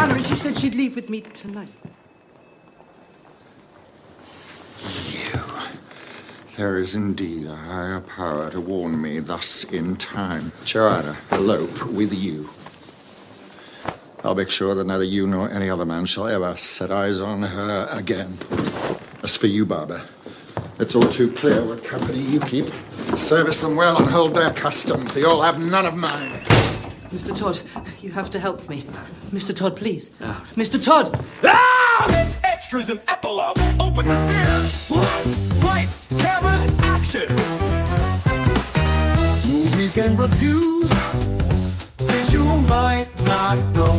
Anna, and she said she'd leave with me tonight. You. There is indeed a higher power to warn me thus in time. Joanna, elope with you. I'll make sure that neither you nor any other man shall ever set eyes on her again. As for you, Barbara, it's all too clear what company you keep. Service them well and hold their custom. They all have none of mine. Mr. Todd, you have to help me. Mr. Todd, please. Mr. Todd! It's extras and epilogue. Open the theater. Lights, cameras, action. Movies and reviews that you might not know.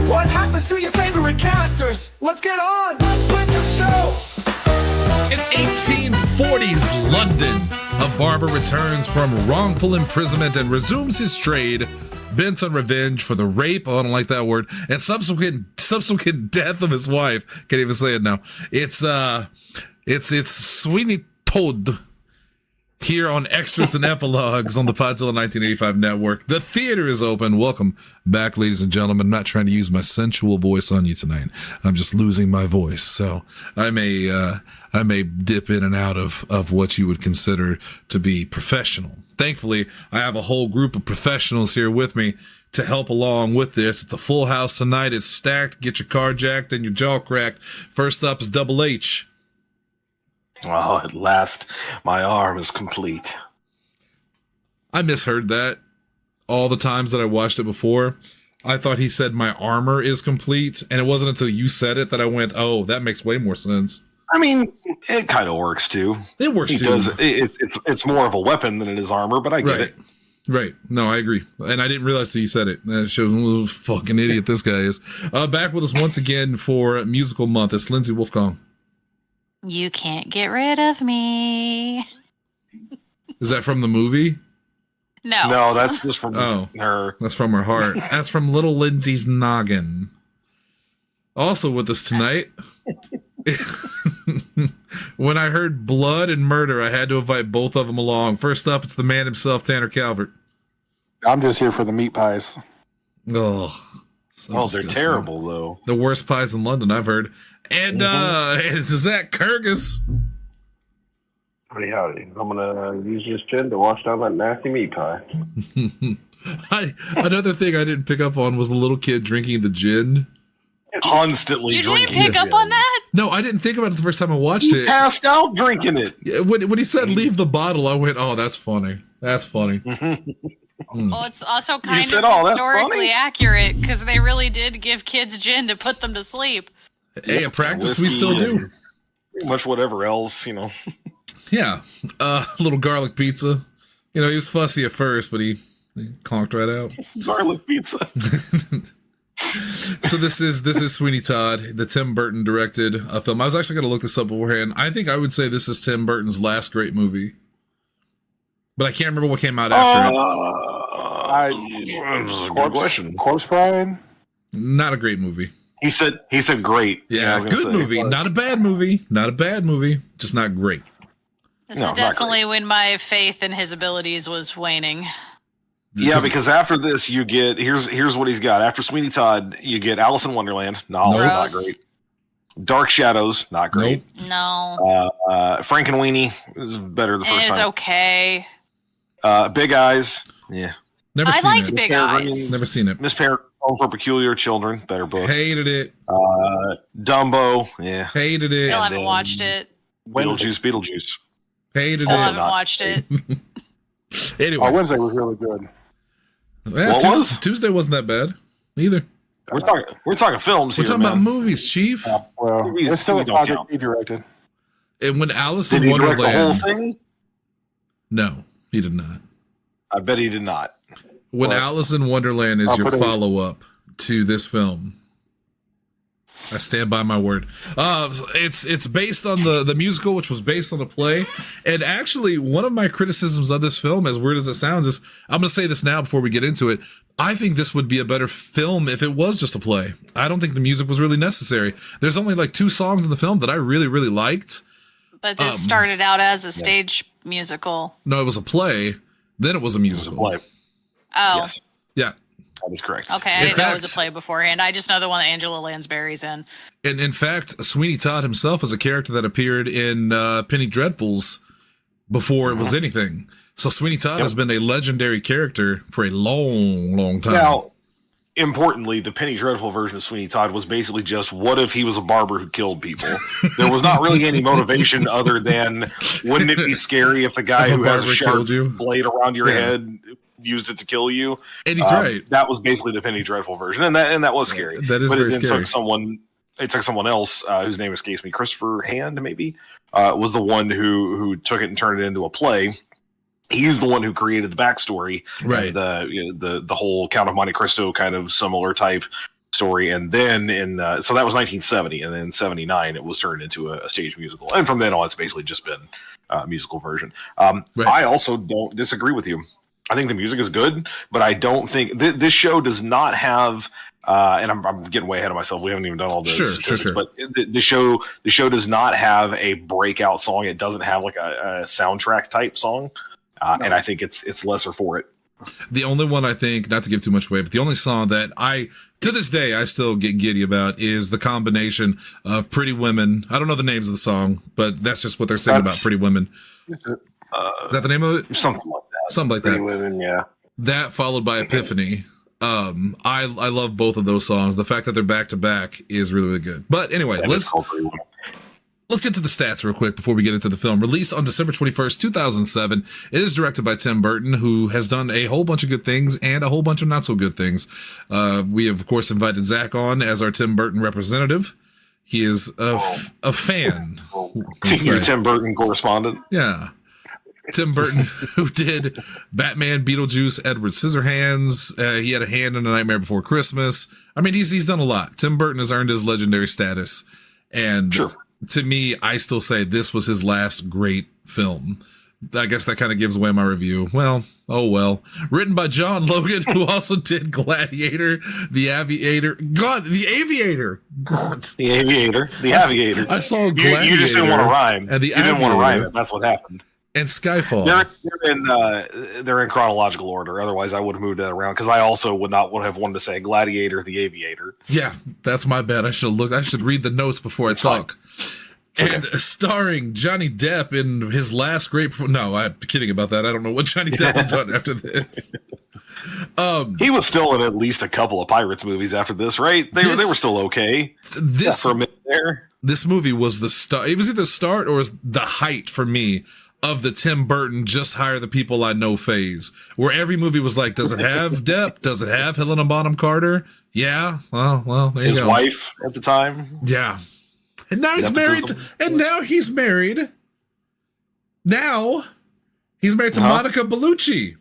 What happens to your favorite characters? Let's get on with the show. In 1840s London, a barber returns from wrongful imprisonment and resumes his trade, bent on revenge for the rape, oh, I don't like that word, and subsequent death of his wife. Can't even say it now. It's Sweeney Todd here on Extras and Epilogues on the Podzilla 1985 network. The theater is open. Welcome back, ladies and gentlemen. I'm not trying to use my sensual voice on you tonight. I'm just losing my voice, so I may dip in and out of what you would consider to be professional. Thankfully, I have a whole group of professionals here with me to help along with this. It's a full house tonight. It's stacked. Get your car jacked and your jaw cracked. First up is Double H. Oh, at last, my arm is complete. I misheard that all the times that I watched it before. I thought he said my armor is complete, and it wasn't until you said it that I went, oh, that makes way more sense. I mean, it kind of works too. It works too. It's more of a weapon than it is armor, but I get it. Right. No, I agree. And I didn't realize till you said it. That shows what a little fucking idiot this guy is. Back with us once again for Musical Month. It's Lindsey Wolfgang. You can't get rid of me. Is that from the movie? No, that's just from her. That's from her heart. That's from little Lindsay's noggin. Also with us tonight, when I heard blood and murder, I had to invite both of them along. First up, it's the man himself, Tanner Calvert. I'm just here for the meat pies. Oh, they're terrible, though. The worst pies in London, I've heard. And it's Zach Kurgis. Howdy. I'm going to use this gin to wash down that nasty meat pie. Another thing I didn't pick up on was the little kid drinking the gin. Constantly drinking. You didn't pick up on that? No, I didn't think about it the first time I watched it. Passed out drinking it. When he said leave the bottle, I went, oh, that's funny. That's funny. Well, it's also kind of historically accurate because they really did give kids gin to put them to sleep. Hey, a practice we still do. Pretty much whatever else, Yeah. Little garlic pizza. He was fussy at first, but he conked right out. Garlic pizza. So this is Sweeney Todd, the Tim Burton directed film. I was actually going to look this up beforehand. I think I would say this is Tim Burton's last great movie. But I can't remember what came out after it. Good question. Corpse Bride? Not a great movie. He said great. Yeah, good movie. Not a bad movie. Not a bad movie. Just not great. This is definitely when my faith in his abilities was waning. Yeah, because after this, you get here's what he's got. After Sweeney Todd, you get Alice in Wonderland. No, not great. Dark Shadows, not great. Nope. No. Frankenweenie is better the first time. It's okay. Big Eyes, yeah. Never seen liked it. Big Eyes. Never seen it. Miss Parent Home for Peculiar Children, better book. Hated it. Dumbo, yeah. Hated it. Still haven't watched it. Beetlejuice. Hated Still it. haven't watched it. Anyway. Wednesday was really good. Yeah, Tuesday wasn't that bad either. We're talking films. We're talking about movies, Chief. Well, movies, it's still a project count. he directed. And when Alice Did in he direct Wonderland, the whole thing? No, he did not. I bet he did not. When Alice in Wonderland is your follow-up to this film, I stand by my word. It's based on the musical, which was based on a play. And actually, one of my criticisms of this film, as weird as it sounds, is I'm going to say this now before we get into it. I think this would be a better film if it was just a play. I don't think the music was really necessary. There's only like 2 songs in the film that I really, really liked. But this started out as a stage musical. No, it was a play. Then it was a musical. It was a play. Oh. Yes. Yeah. That is correct. Okay, I didn't know it was a play beforehand. I just know the one that Angela Lansbury's in. And in fact, Sweeney Todd himself is a character that appeared in Penny Dreadfuls before it was anything. So Sweeney Todd has been a legendary character for a long, long time. Now, importantly, the Penny Dreadful version of Sweeney Todd was basically just, what if he was a barber who killed people? There was not really any motivation other than, wouldn't it be scary if the guy who has a sharp blade around your head used it to kill you? And he's right. That was basically the Penny Dreadful version, and that was scary. That is very scary. It took someone else whose name escapes me, Christopher Hand, maybe, was the one who took it and turned it into a play. He's the one who created the backstory, right? The whole Count of Monte Cristo kind of similar type story, and then so that was 1970, and then in 79 it was turned into a stage musical, and from then on it's basically just been a musical version. I also don't disagree with you. I think the music is good, but I don't think this show does not have. And I'm getting way ahead of myself. We haven't even done all this. Sure. But the show does not have a breakout song. It doesn't have like a soundtrack type song. And I think it's lesser for it. The only one I think, not to give too much away, but the only song that to this day, I still get giddy about is the combination of Pretty Women. I don't know the names of the song, but that's just what they're singing about, Pretty Women. Is that the name of it? Something like that. Something like Pretty that. Women, yeah. That followed by Epiphany. I love both of those songs. The fact that they're back to back is really, really good. But anyway, let's get to the stats real quick before we get into the film. Released on December 21st, 2007. It is directed by Tim Burton, who has done a whole bunch of good things and a whole bunch of not so good things. We have, of course, invited Zach on as our Tim Burton representative. He is a fan. Senior Tim Burton correspondent. Yeah. Tim Burton, who did Batman, Beetlejuice, Edward Scissorhands. He had a hand in A Nightmare Before Christmas. I mean, he's done a lot. Tim Burton has earned his legendary status. And to me, I still say this was his last great film. I guess that kind of gives away my review. Well, oh well. Written by John Logan, who also did Gladiator, The Aviator. God, The Aviator. God. The Aviator. The Aviator. I saw Gladiator. You just didn't want to rhyme. And you didn't want to rhyme it. That's what happened. And Skyfall. They're in chronological order. Otherwise, I would have moved that around because I also would have wanted to say Gladiator, The Aviator. Yeah, that's my bad. I should read the notes before I talk. And starring Johnny Depp in his last great. No, I'm kidding about that. I don't know what Johnny Depp has done after this. He was still in at least a couple of Pirates movies after this, right? They were still okay. For a minute there. This movie was the start. It was either the start or the height for me of the Tim Burton just hire the people I know phase, where every movie was like, does it have Depp? Does it have Helena Bonham Carter? Yeah. Well, there you go. His wife at the time. Yeah. And now he's married. Now he's married to Monica Bellucci,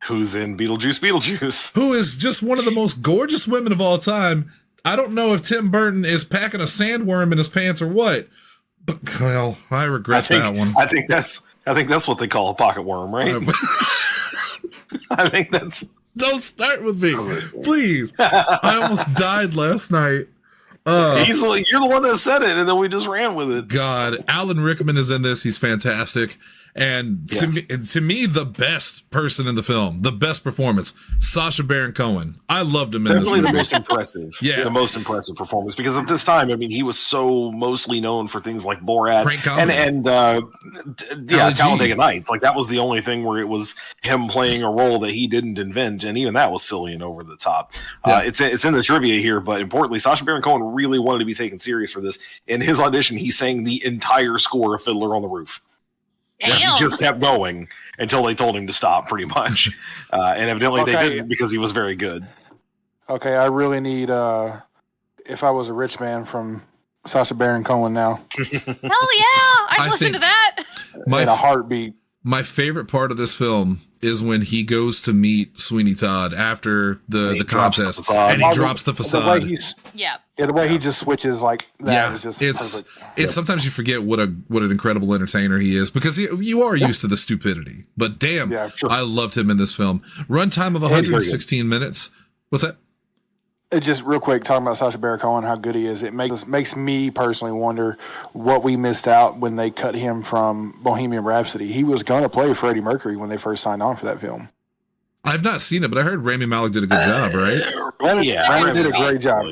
who's in Beetlejuice, who is just one of the most gorgeous women of all time. I don't know if Tim Burton is packing a sandworm in his pants or what. But well, I regret that one. I think that's what they call a pocket worm, right? I think that's. Don't start with me, please. I almost died last night. You're the one that said it, and then we just ran with it. God, Alan Rickman is in this. He's fantastic. And to me, the best person in the film, the best performance, Sacha Baron Cohen. I loved him in this movie. The most impressive. The most impressive performance. Because at this time, I mean, he was so mostly known for things like Borat and Talladega Nights. Like, that was the only thing where it was him playing a role that he didn't invent, and even that was silly and over the top. It's in the trivia here, but importantly, Sacha Baron Cohen really wanted to be taken serious for this. In his audition, he sang the entire score of Fiddler on the Roof. He just kept going until they told him to stop, pretty much. And evidently they didn't, because he was very good. Okay, I really need If I Was a Rich Man from Sacha Baron Cohen now. Hell yeah! I'd listen to that. In a heartbeat. My favorite part of this film is when he goes to meet Sweeney Todd after the contest, and he drops the facade. The way he just switches like that is just perfect. It's sometimes you forget what an incredible entertainer he is, because you are used to the stupidity. But damn, I loved him in this film. Runtime of 116 minutes. What's that? It just real quick, talking about Sacha Baron Cohen, how good he is. It makes me personally wonder what we missed out when they cut him from Bohemian Rhapsody. He was going to play Freddie Mercury when they first signed on for that film. I've not seen it, but I heard Rami Malek did a good job, right? Rami did a great job.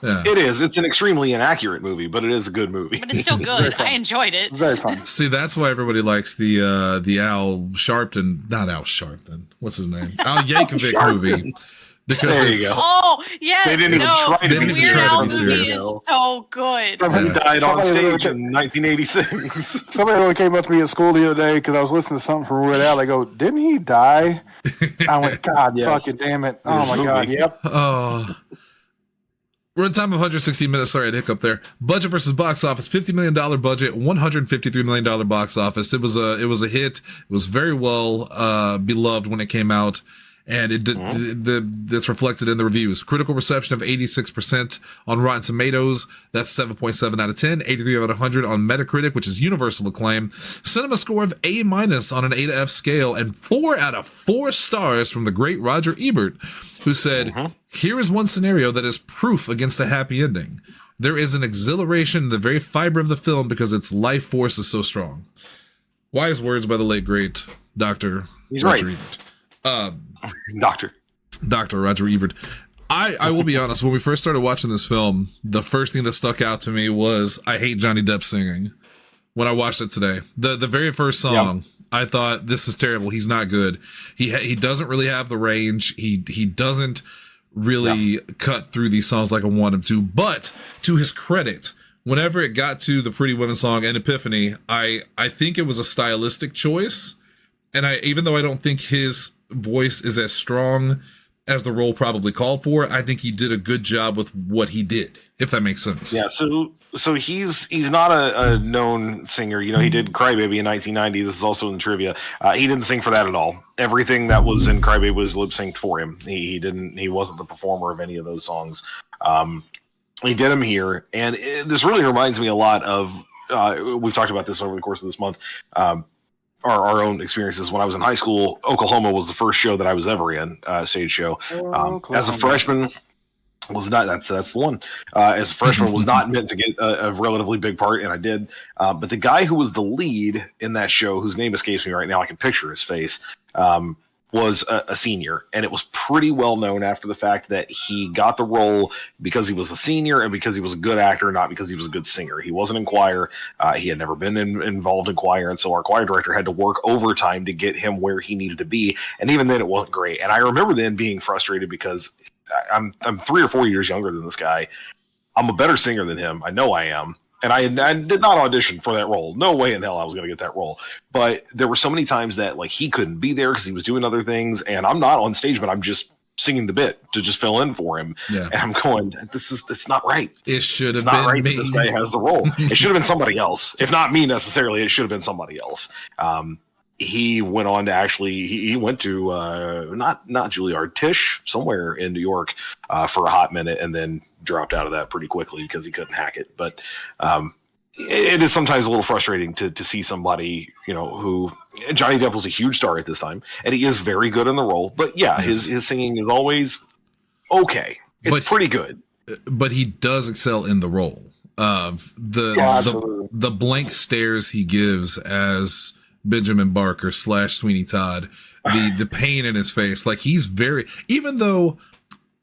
Yeah. It is. It's an extremely inaccurate movie, but it is a good movie. But it's still good. I enjoyed it. Very fun. See, that's why everybody likes the Al Sharpton, not Al Sharpton. What's his name? Al Yankovic movie. Because there you go. Oh, yes. They didn't even try to be serious. It's so good. He died on stage in 1986. Somebody came up to me at school the other day because I was listening to something from Weird Al. They go, "Didn't he die?" I went, "God, fucking damn it! Oh my God, yep." We're in time of 116 minutes. Sorry, I had a hiccup there. Budget versus box office: $50 million budget, $153 million box office. It was a hit. It was very well beloved when it came out. And that's reflected in the reviews. Critical reception of 86% on Rotten Tomatoes. That's 7.7 out of 10. 83 out of 100 on Metacritic, which is universal acclaim. Cinema score of A- on an A to F scale, and 4 out of 4 stars from the great Roger Ebert, who said, "Here is one scenario that is proof against a happy ending. There is an exhilaration in the very fiber of the film because its life force is so strong." Wise words by the late great Dr. Roger Ebert. Dr. Roger Ebert. I will be honest, when we first started watching this film, the first thing that stuck out to me was I hate Johnny Depp singing. When I watched it today, the very first song, I thought, this is terrible. He's not good. He doesn't really have the range. He doesn't really cut through these songs like I want him to. But to his credit, whenever it got to the Pretty Women song and Epiphany, I think it was a stylistic choice. And even though I don't think his voice is as strong as the role probably called for, I think he did a good job with what he did, if that makes sense. Yeah, so he's not a known singer. You know, he did Crybaby in 1990. This is also in the trivia. He didn't sing for that at all. Everything that was in Crybaby was lip synced for him. He wasn't the performer of any of those songs. He did them here, and this really reminds me a lot of. We've talked about this over the course of this month. Our own experiences. When I was in high school, Oklahoma was the first show that I was ever in, stage show. As a freshman, was not, that's the one. As a freshman, was not meant to get a relatively big part, and I did. But the guy who was the lead in that show, whose name escapes me right now, I can picture his face, was a senior, and it was pretty well known after the fact that he got the role because he was a senior and because he was a good actor, not because he was a good singer. He wasn't in choir. He had never been involved in choir, and so our choir director had to work overtime to get him where he needed to be, and even then it wasn't great. And I remember then being frustrated because I'm 3 or 4 years younger than this guy. I'm a better singer than him. I know I am. And I did not audition for that role. No way in hell I was going to get that role. But there were so many times that like he couldn't be there because he was doing other things, and I'm not on stage, but I'm just singing the bit to just fill in for him. Yeah. And I'm going, it's not right. It should have been right me. This guy has the role. It should have been somebody else. If not me necessarily, it should have been somebody else. He went on to actually, he went to not Juilliard, Tisch, somewhere in New York for a hot minute, and then dropped out of that pretty quickly because he couldn't hack it. But it is sometimes a little frustrating to see somebody, you know, who Johnny Depp was a huge star at this time, and he is very good in the role. But yeah, his singing is always okay. It's pretty good. But he does excel in the role of the blank stares he gives as Benjamin Barker / Sweeney Todd, the pain in his face. Like he's very, even though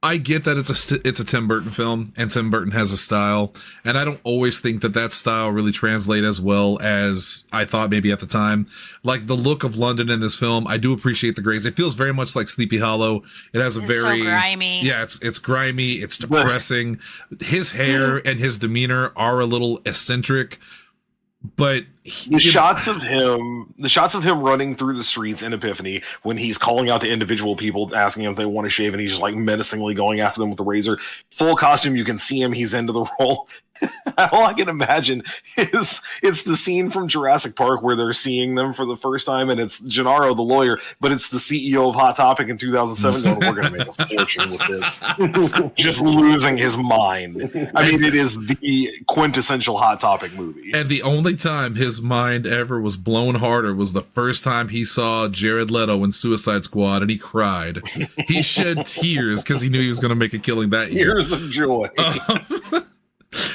I get that it's a Tim Burton film and Tim Burton has a style, and I don't always think that style really translates as well as I thought maybe at the time. Like the look of London in this film, I do appreciate the grays. It feels very much like Sleepy Hollow. It has it's very so grimy. Yeah, it's grimy, it's depressing. His hair and his demeanor are a little eccentric. But the shots of him running through the streets in Epiphany when he's calling out to individual people, asking them if they want to shave, and he's just like menacingly going after them with the razor, full costume, you can see him, he's into the role. All I can imagine is it's the scene from Jurassic Park where they're seeing them for the first time, and it's Gennaro, the lawyer, but it's the CEO of Hot Topic in 2007 going, we're going to make a fortune with this. Just losing his mind. I mean, it is the quintessential Hot Topic movie. And the only time his mind ever was blown harder was the first time he saw Jared Leto in Suicide Squad, and he cried. He shed tears because he knew he was going to make a killing that year. Tears of joy.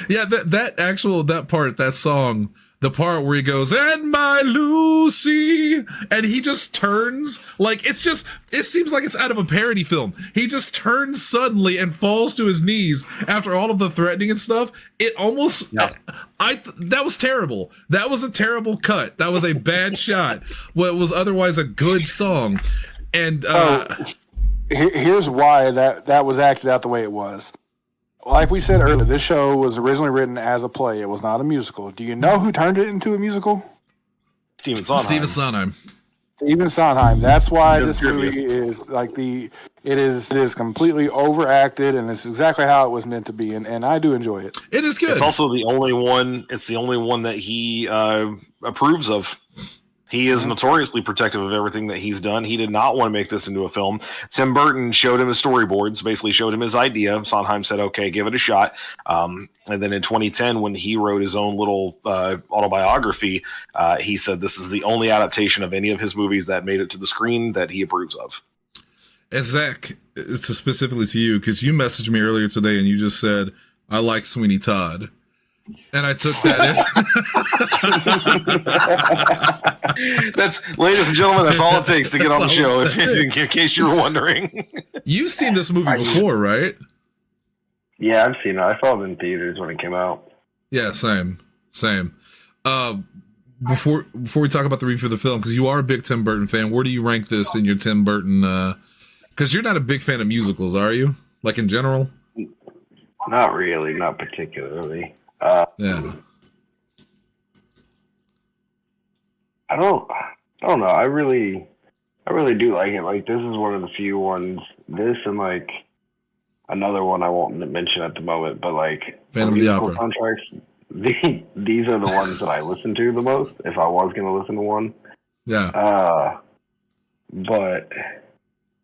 Yeah, that song, the part where he goes, "And my Lucy," and he just turns like it seems like it's out of a parody film. He just turns suddenly and falls to his knees after all of the threatening and stuff. It almost, that was terrible. That was a terrible cut. That was a bad shot. What was otherwise a good song. And here's why that was acted out the way it was. Like we said earlier, this show was originally written as a play. It was not a musical. Do you know who turned it into a musical? Stephen Sondheim. Stephen Sondheim. That's why this movie is like it is completely overacted, and it's exactly how it was meant to be. And I do enjoy it. It is good. It's also the only one. It's the only one that he approves of. He is notoriously protective of everything that he's done. He did not want to make this into a film. Tim Burton showed him his storyboards, basically showed him his idea. Sondheim said, okay, give it a shot. And then in 2010, when he wrote his own little autobiography, he said this is the only adaptation of any of his movies that made it to the screen that he approves of. And Zach, it's specifically to you, because you messaged me earlier today and you just said, I like Sweeney Todd. And I took that as that's, ladies and gentlemen, that's all it takes to get on the show, in case you were wondering. You've seen this movie before, right? Yeah, I've seen it. I saw it in theaters when it came out. Yeah, same. Before we talk about the review of the film, because you are a big Tim Burton fan, where do you rank this in your Tim Burton? Because you're not a big fan of musicals, are you? Like in general? Not really, not particularly. Yeah. I don't know. I really do like it. Like, this is one of the few ones. This and like another one I won't mention at the moment, but like Phantom of the Opera contracts. These are the ones that I listen to the most. If I was going to listen to one, yeah. But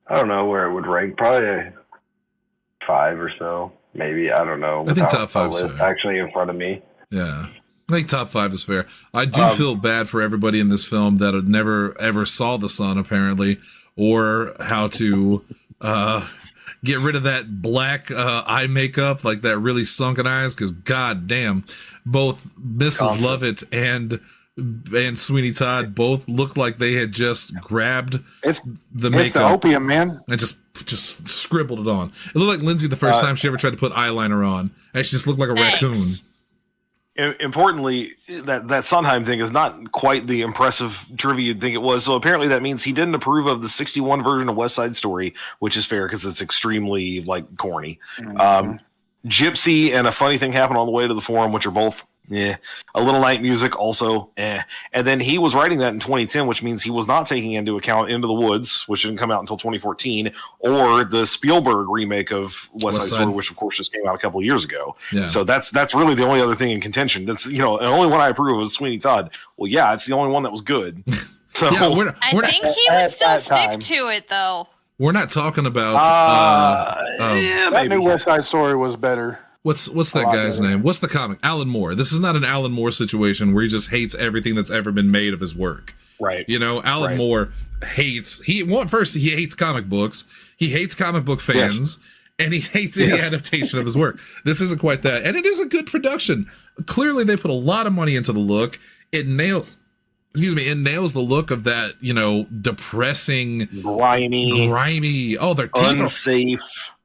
I don't know where it would rank. Probably a 5 or so. Maybe, I don't know. I think top 5 is fair. Actually in front of me. Yeah. I think top 5 is fair. I do feel bad for everybody in this film that never ever saw the sun, apparently, or how to get rid of that black eye makeup, like that really sunken eyes, because god damn, both Mrs. Lovett and Sweeney Todd both looked like they had just grabbed the makeup. It's the opium, man. And just scribbled it on. It looked like Lindsey the first time she ever tried to put eyeliner on. And she just looked like a raccoon. Importantly, that Sondheim thing is not quite the impressive trivia you'd think it was. So apparently that means he didn't approve of the 61 version of West Side Story, which is fair because it's extremely corny. Mm-hmm. Gypsy and A Funny Thing Happened on the Way to the Forum, which are both A Little Night Music also And then he was writing that in 2010, which means he was not taking into account Into the Woods, which didn't come out until 2014, or the Spielberg remake of West Side Story, which of course just came out a couple of years ago. Yeah. So that's really the only other thing in contention. That's the only one I approve of is Sweeney Todd. Well, yeah, it's the only one that was good. So I think he would still stick to it though. We're not talking about that new West Side Story was better. What's that guy's name? What's the comic? Alan Moore. This is not an Alan Moore situation where he just hates everything that's ever been made of his work. Right. Alan Moore hates he hates comic books. He hates comic book fans. Yes. And he hates any adaptation of his work. This isn't quite that. And it is a good production. Clearly they put a lot of money into the look. It nails the look of that, depressing, grimy. Oh, their teeth unsafe.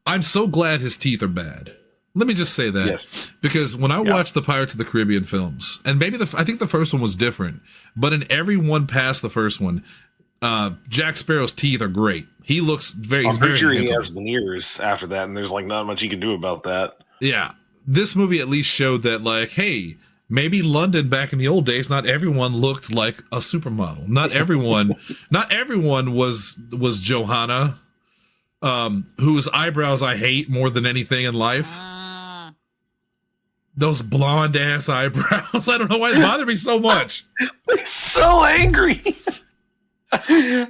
I'm so glad his teeth are bad. Let me just say that, because when I watched the Pirates of the Caribbean films, and maybe I think the first one was different, but in every one past the first one, Jack Sparrow's teeth are great. He looks he's very handsome. He has veneers after that, and there's not much he can do about that. Yeah, this movie at least showed that, hey, maybe London back in the old days, not everyone looked like a supermodel. Not everyone was Johanna, whose eyebrows I hate more than anything in life. Those blonde ass eyebrows. I don't know why they bother me so much. They're so angry. She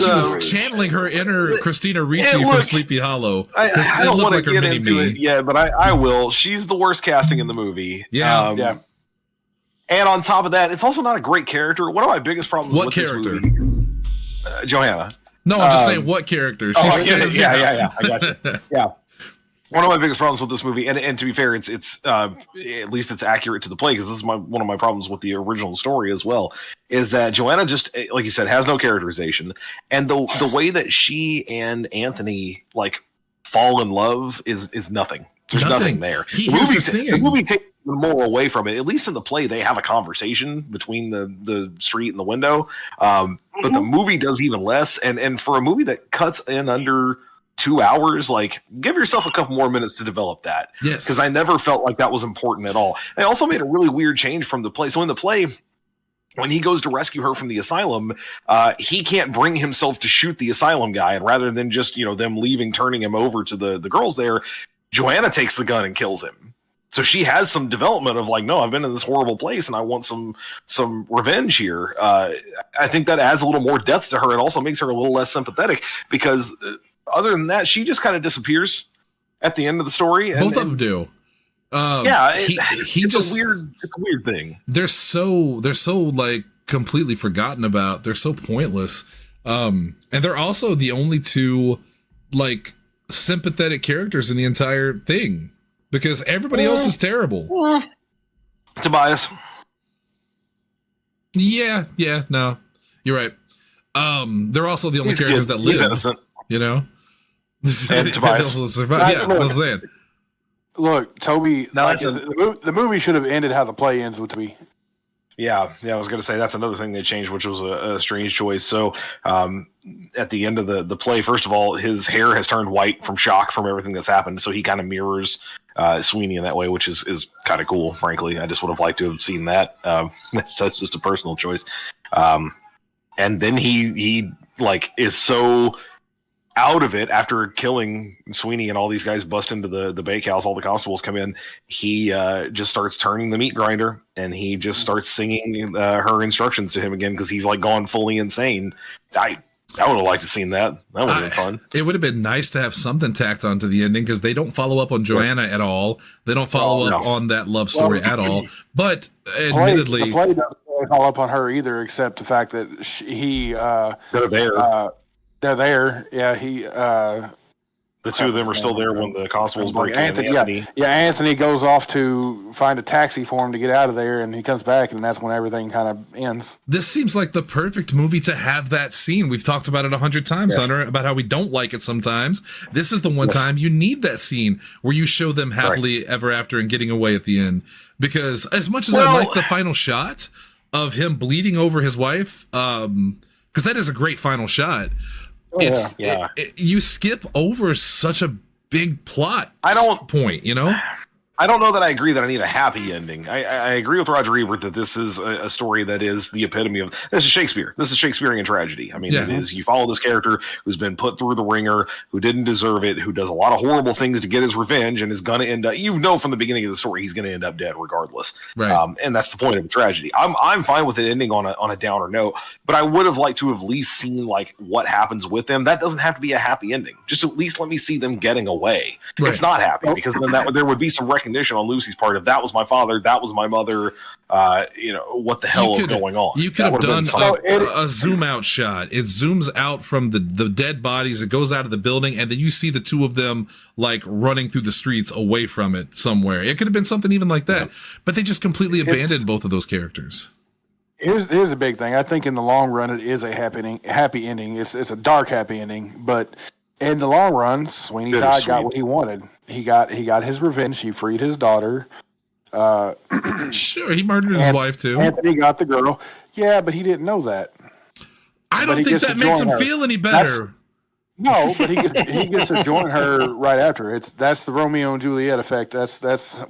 was channeling her inner Christina Ricci from Sleepy Hollow. I don't want to get into it yet, but I will. She's the worst casting in the movie. Yeah. And on top of that, it's also not a great character. One of my biggest problems with this movie, Johanna. No, I'm just saying what character. Yeah. I got you. Yeah. One of my biggest problems with this movie, and to be fair, it's at least it's accurate to the play, because this is one of my problems with the original story as well, is that Joanna just, like you said, has no characterization, and the way that she and Anthony like fall in love is nothing. There's nothing there. The movie takes more away from it. At least in the play, they have a conversation between the street and the window, but the movie does even less. And for a movie that cuts in under 2 hours, like, give yourself a couple more minutes to develop that. Yes. Because I never felt like that was important at all. They also made a really weird change from the play. So in the play, when he goes to rescue her from the asylum, he can't bring himself to shoot the asylum guy. And rather than just, them leaving, turning him over to the girls there, Joanna takes the gun and kills him. So she has some development of like, no, I've been in this horrible place and I want some revenge here. I think that adds a little more depth to her. It also makes her a little less sympathetic, because other than that, she just kind of disappears at the end of the story. Both of them do. It's a weird thing. They're so like completely forgotten about. They're so pointless. And they're also the only two like sympathetic characters in the entire thing, because everybody else is terrible. Tobias. Yeah, no, you're right. They're also the only characters that live. Innocent. And Tobias. Yeah, I was saying. Look, Toby, the movie should have ended how the play ends with Toby. Yeah, I was going to say that's another thing they changed, which was a strange choice. So at the end of the play, first of all, his hair has turned white from shock from everything that's happened. So he kind of mirrors Sweeney in that way, which is kind of cool, frankly. I just would have liked to have seen that. That's just a personal choice. And then he like is so out of it after killing Sweeney, and all these guys bust into the bakehouse, all the constables come in. He just starts turning the meat grinder, and he just starts singing her instructions to him again, because he's like gone fully insane. I would have liked to have seen that. That would have been fun. It would have been nice to have something tacked onto the ending, because they don't follow up on Joanna at all. They don't follow up on that love story at all. But admittedly, the play doesn't really follow up on her either, except the fact that they're there. They're there. Yeah, the two of them are still there when the constables break in. Anthony. Yeah, Anthony goes off to find a taxi for him to get out of there, and he comes back, and that's when everything kind of ends. This seems like the perfect movie to have that scene. We've talked about it 100 times, Hunter, about how we don't like it sometimes. This is the one time you need that scene where you show them happily ever after and getting away at the end. Because as much as I like the final shot of him bleeding over his wife, because that is a great final shot. You skip over such a big plot point, I don't know that I agree that I need a happy ending. I agree with Roger Ebert that this is a story that is the epitome of this is Shakespeare. This is Shakespearean tragedy. I mean, it is, you follow this character who's been put through the ringer, who didn't deserve it, who does a lot of horrible things to get his revenge, and is going to end up, from the beginning of the story, he's going to end up dead regardless. Right. And that's the point of a tragedy. I'm fine with it ending on a downer note, but I would have liked to have at least seen like what happens with them. That doesn't have to be a happy ending. Just at least let me see them getting away. Right. It's not happy, because then there would be some recognition on Lucy's part of that was my father, that was my mother. What the hell is going on? You could have done a zoom out shot. It zooms out from the dead bodies. It goes out of the building, and then you see the two of them like running through the streets away from it somewhere. It could have been something even like that, but they just completely abandoned both of those characters. Here's the big thing. I think in the long run, it is a happy ending. It's a dark happy ending, but in the long run, Sweeney Todd got what he wanted. He got his revenge. He freed his daughter. Sure, he murdered his wife too. Anthony got the girl. Yeah, but he didn't know that. I don't think that makes him feel any better. No, but he gets to join her right after. That's the Romeo and Juliet effect. That's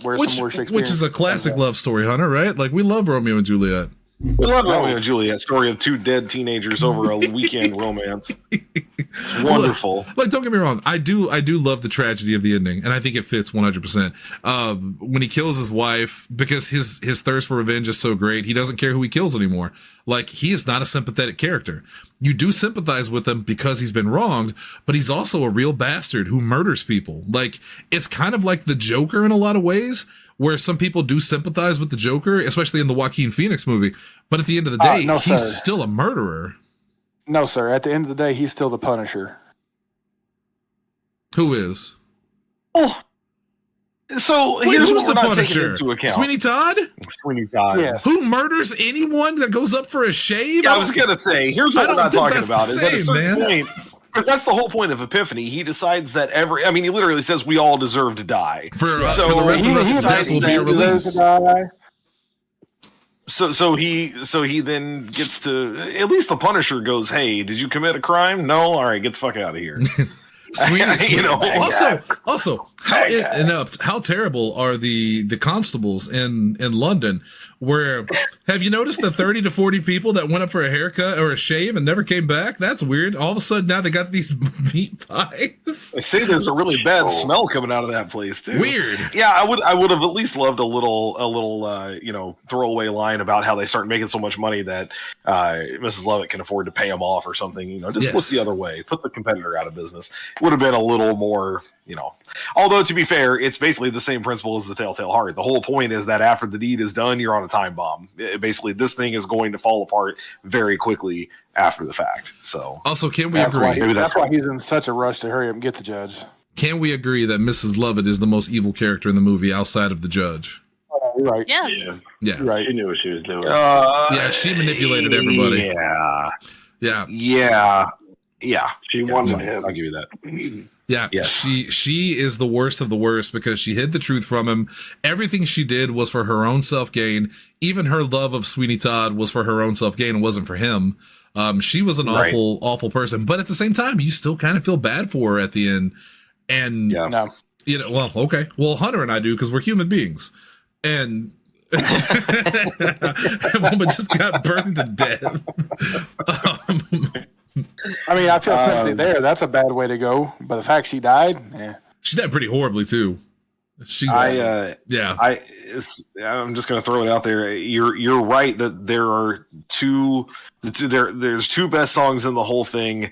where some more Shakespeare. Which is a classic love story, Hunter. Right? Like we love Romeo and Juliet. We love Romeo and Juliet, story of two dead teenagers over a weekend romance. It's wonderful. Like, don't get me wrong, I do love the tragedy of the ending, and I think it fits 100%. When he kills his wife, because his thirst for revenge is so great, he doesn't care who he kills anymore. Like, he is not a sympathetic character. You do sympathize with him because he's been wronged, but he's also a real bastard who murders people. Like, it's kind of like the Joker in a lot of ways, where some people do sympathize with the Joker, especially in the Joaquin Phoenix movie. But at the end of the day, he's still a murderer. No, sir. At the end of the day, he's still the Punisher. Who is? Oh, So Wait, here's who's what the we're not taking Punisher? into account. Sweeney Todd? Sweeney Todd. Yes. Who murders anyone that goes up for a shave? Yeah, I was gonna say, here's what we're not talking about. Is at a certain point, because that's the whole point of Epiphany. He decides that he literally says we all deserve to die. For the rest of us, death will be a release. So he then gets to, at least the Punisher goes, hey, did you commit a crime? No? All right, get the fuck out of here. Sweeney. Also, how inept, how terrible are the constables in London? Where have you noticed the 30 to 40 people that went up for a haircut or a shave and never came back? That's weird. All of a sudden now they got these meat pies. I say there's a really bad smell coming out of that place too. Weird. Yeah, I would have at least loved a little throwaway line about how they start making so much money that Mrs. Lovett can afford to pay them off or something. Just look the other way, put the competitor out of business. It would have been a little more. Although to be fair, it's basically the same principle as the Telltale Heart. The whole point is that after the deed is done, you're on a time bomb. Basically, this thing is going to fall apart very quickly after the fact. So, also, can we agree? That's why he's in such a rush to hurry up and get the judge. Can we agree that Mrs. Lovett is the most evil character in the movie outside of the judge? You're right. Yes. Yeah. Right. She knew what she was doing. Yeah, she manipulated everybody. Yeah. She wanted him. I'll give you that. Yeah, yes. She is the worst of the worst because she hid the truth from him. Everything she did was for her own self-gain. Even her love of Sweeney Todd was for her own self-gain and wasn't for him. She was an awful person. But at the same time, you still kind of feel bad for her at the end. And, well, okay. Well, Hunter and I do because we're human beings. And that woman just got burned to death. I mean, I feel sympathy there. That's a bad way to go. But the fact she died, she died pretty horribly too. I'm just going to throw it out there. You're right that there's two best songs in the whole thing.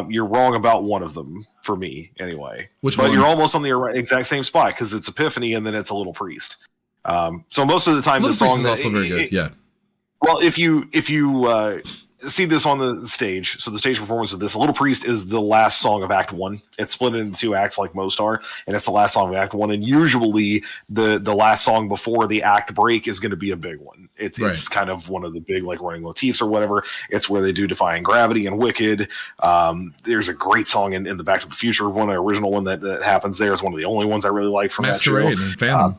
You're wrong about one of them for me, anyway. Which one? But you're almost on the exact same spot because it's Epiphany and then it's a Little Priest. So most of the time, Little the song Priest is also very good. Yeah. Well, if you see this on the stage, so the stage performance of this, A Little Priest is the last song of Act 1. It's split into 2 acts like most are, and it's the last song of Act 1. And usually the last song before the act break is going to be a big one. It's kind of one of the big like running motifs or whatever. It's where they do Defying Gravity and Wicked. There's a great song in the Back to the Future one, the original one that happens there is one of the only ones I really like from Masquerade that show. And Phantom.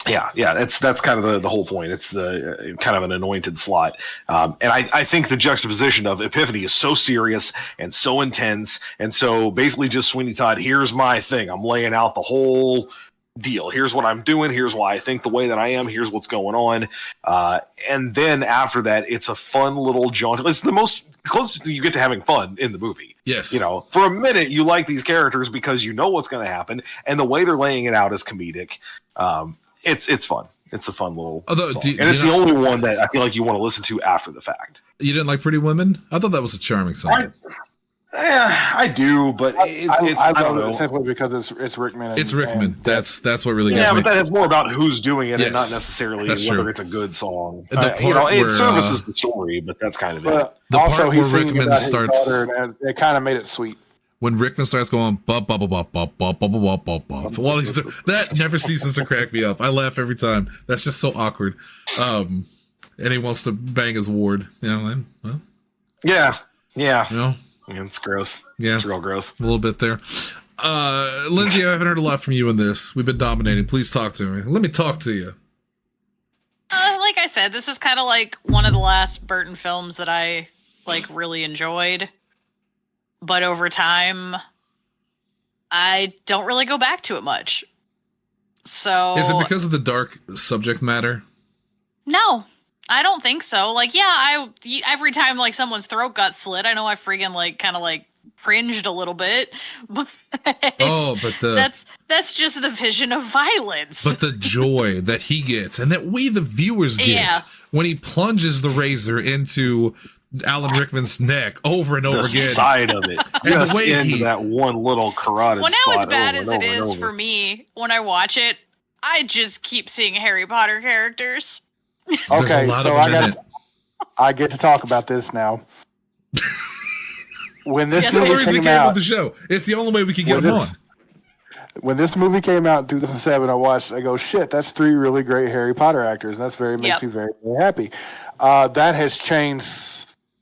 Yeah, that's kind of the whole point. It's the kind of an anointed slot, and I think the juxtaposition of Epiphany is so serious and so intense, and so basically just Sweeney Todd. Here's my thing. I'm laying out the whole deal. Here's what I'm doing. Here's why I think the way that I am. Here's what's going on, and then after that, it's a fun little jaunt. It's the most closest you get to having fun in the movie. Yes, for a minute you like these characters because you know what's going to happen, and the way they're laying it out is comedic. It's fun. It's a fun little song. And it's the only one that I feel like you want to listen to after the fact. You didn't like Pretty Women? I thought that was a charming song. I do, but I don't know. Simply because it's Rickman. It's Rickman. That's what really gets me. Yeah, but that has more about who's doing it and not necessarily whether it's a good song. It services the story, but that's kind of it. The part where Rickman starts, it kind of made it sweet. When Rickman starts going bop bop bop bop bop bop bop bop bop, while he's that never ceases to crack me up. I laugh every time. That's just so awkward. And he wants to bang his ward. Yeah. It's gross. Yeah, it's real gross. A little bit there. Lindsey, I haven't heard a lot from you in this. We've been dominating. Please talk to me. Let me talk to you. Like I said, this is kind of like one of the last Burton films that I really enjoyed. But over time, I don't really go back to it much. So is it because of the dark subject matter? No, I don't think so. Every time someone's throat got slit, I know I friggin' kind of cringed a little bit. But that's just the vision of violence. But the joy that he gets and that we the viewers get when he plunges the razor into Alan Rickman's neck over and over again. Side of it. And the way into that one little carotid spot. Well, now as bad as it is for me, when I watch it, I just keep seeing Harry Potter characters. Okay, so I get to talk about this now. When this movie came out, the show. It's the only way we can get him on. when this movie came out in 2007, I go, shit, that's 3 really great Harry Potter actors. And makes me very, very happy. That has changed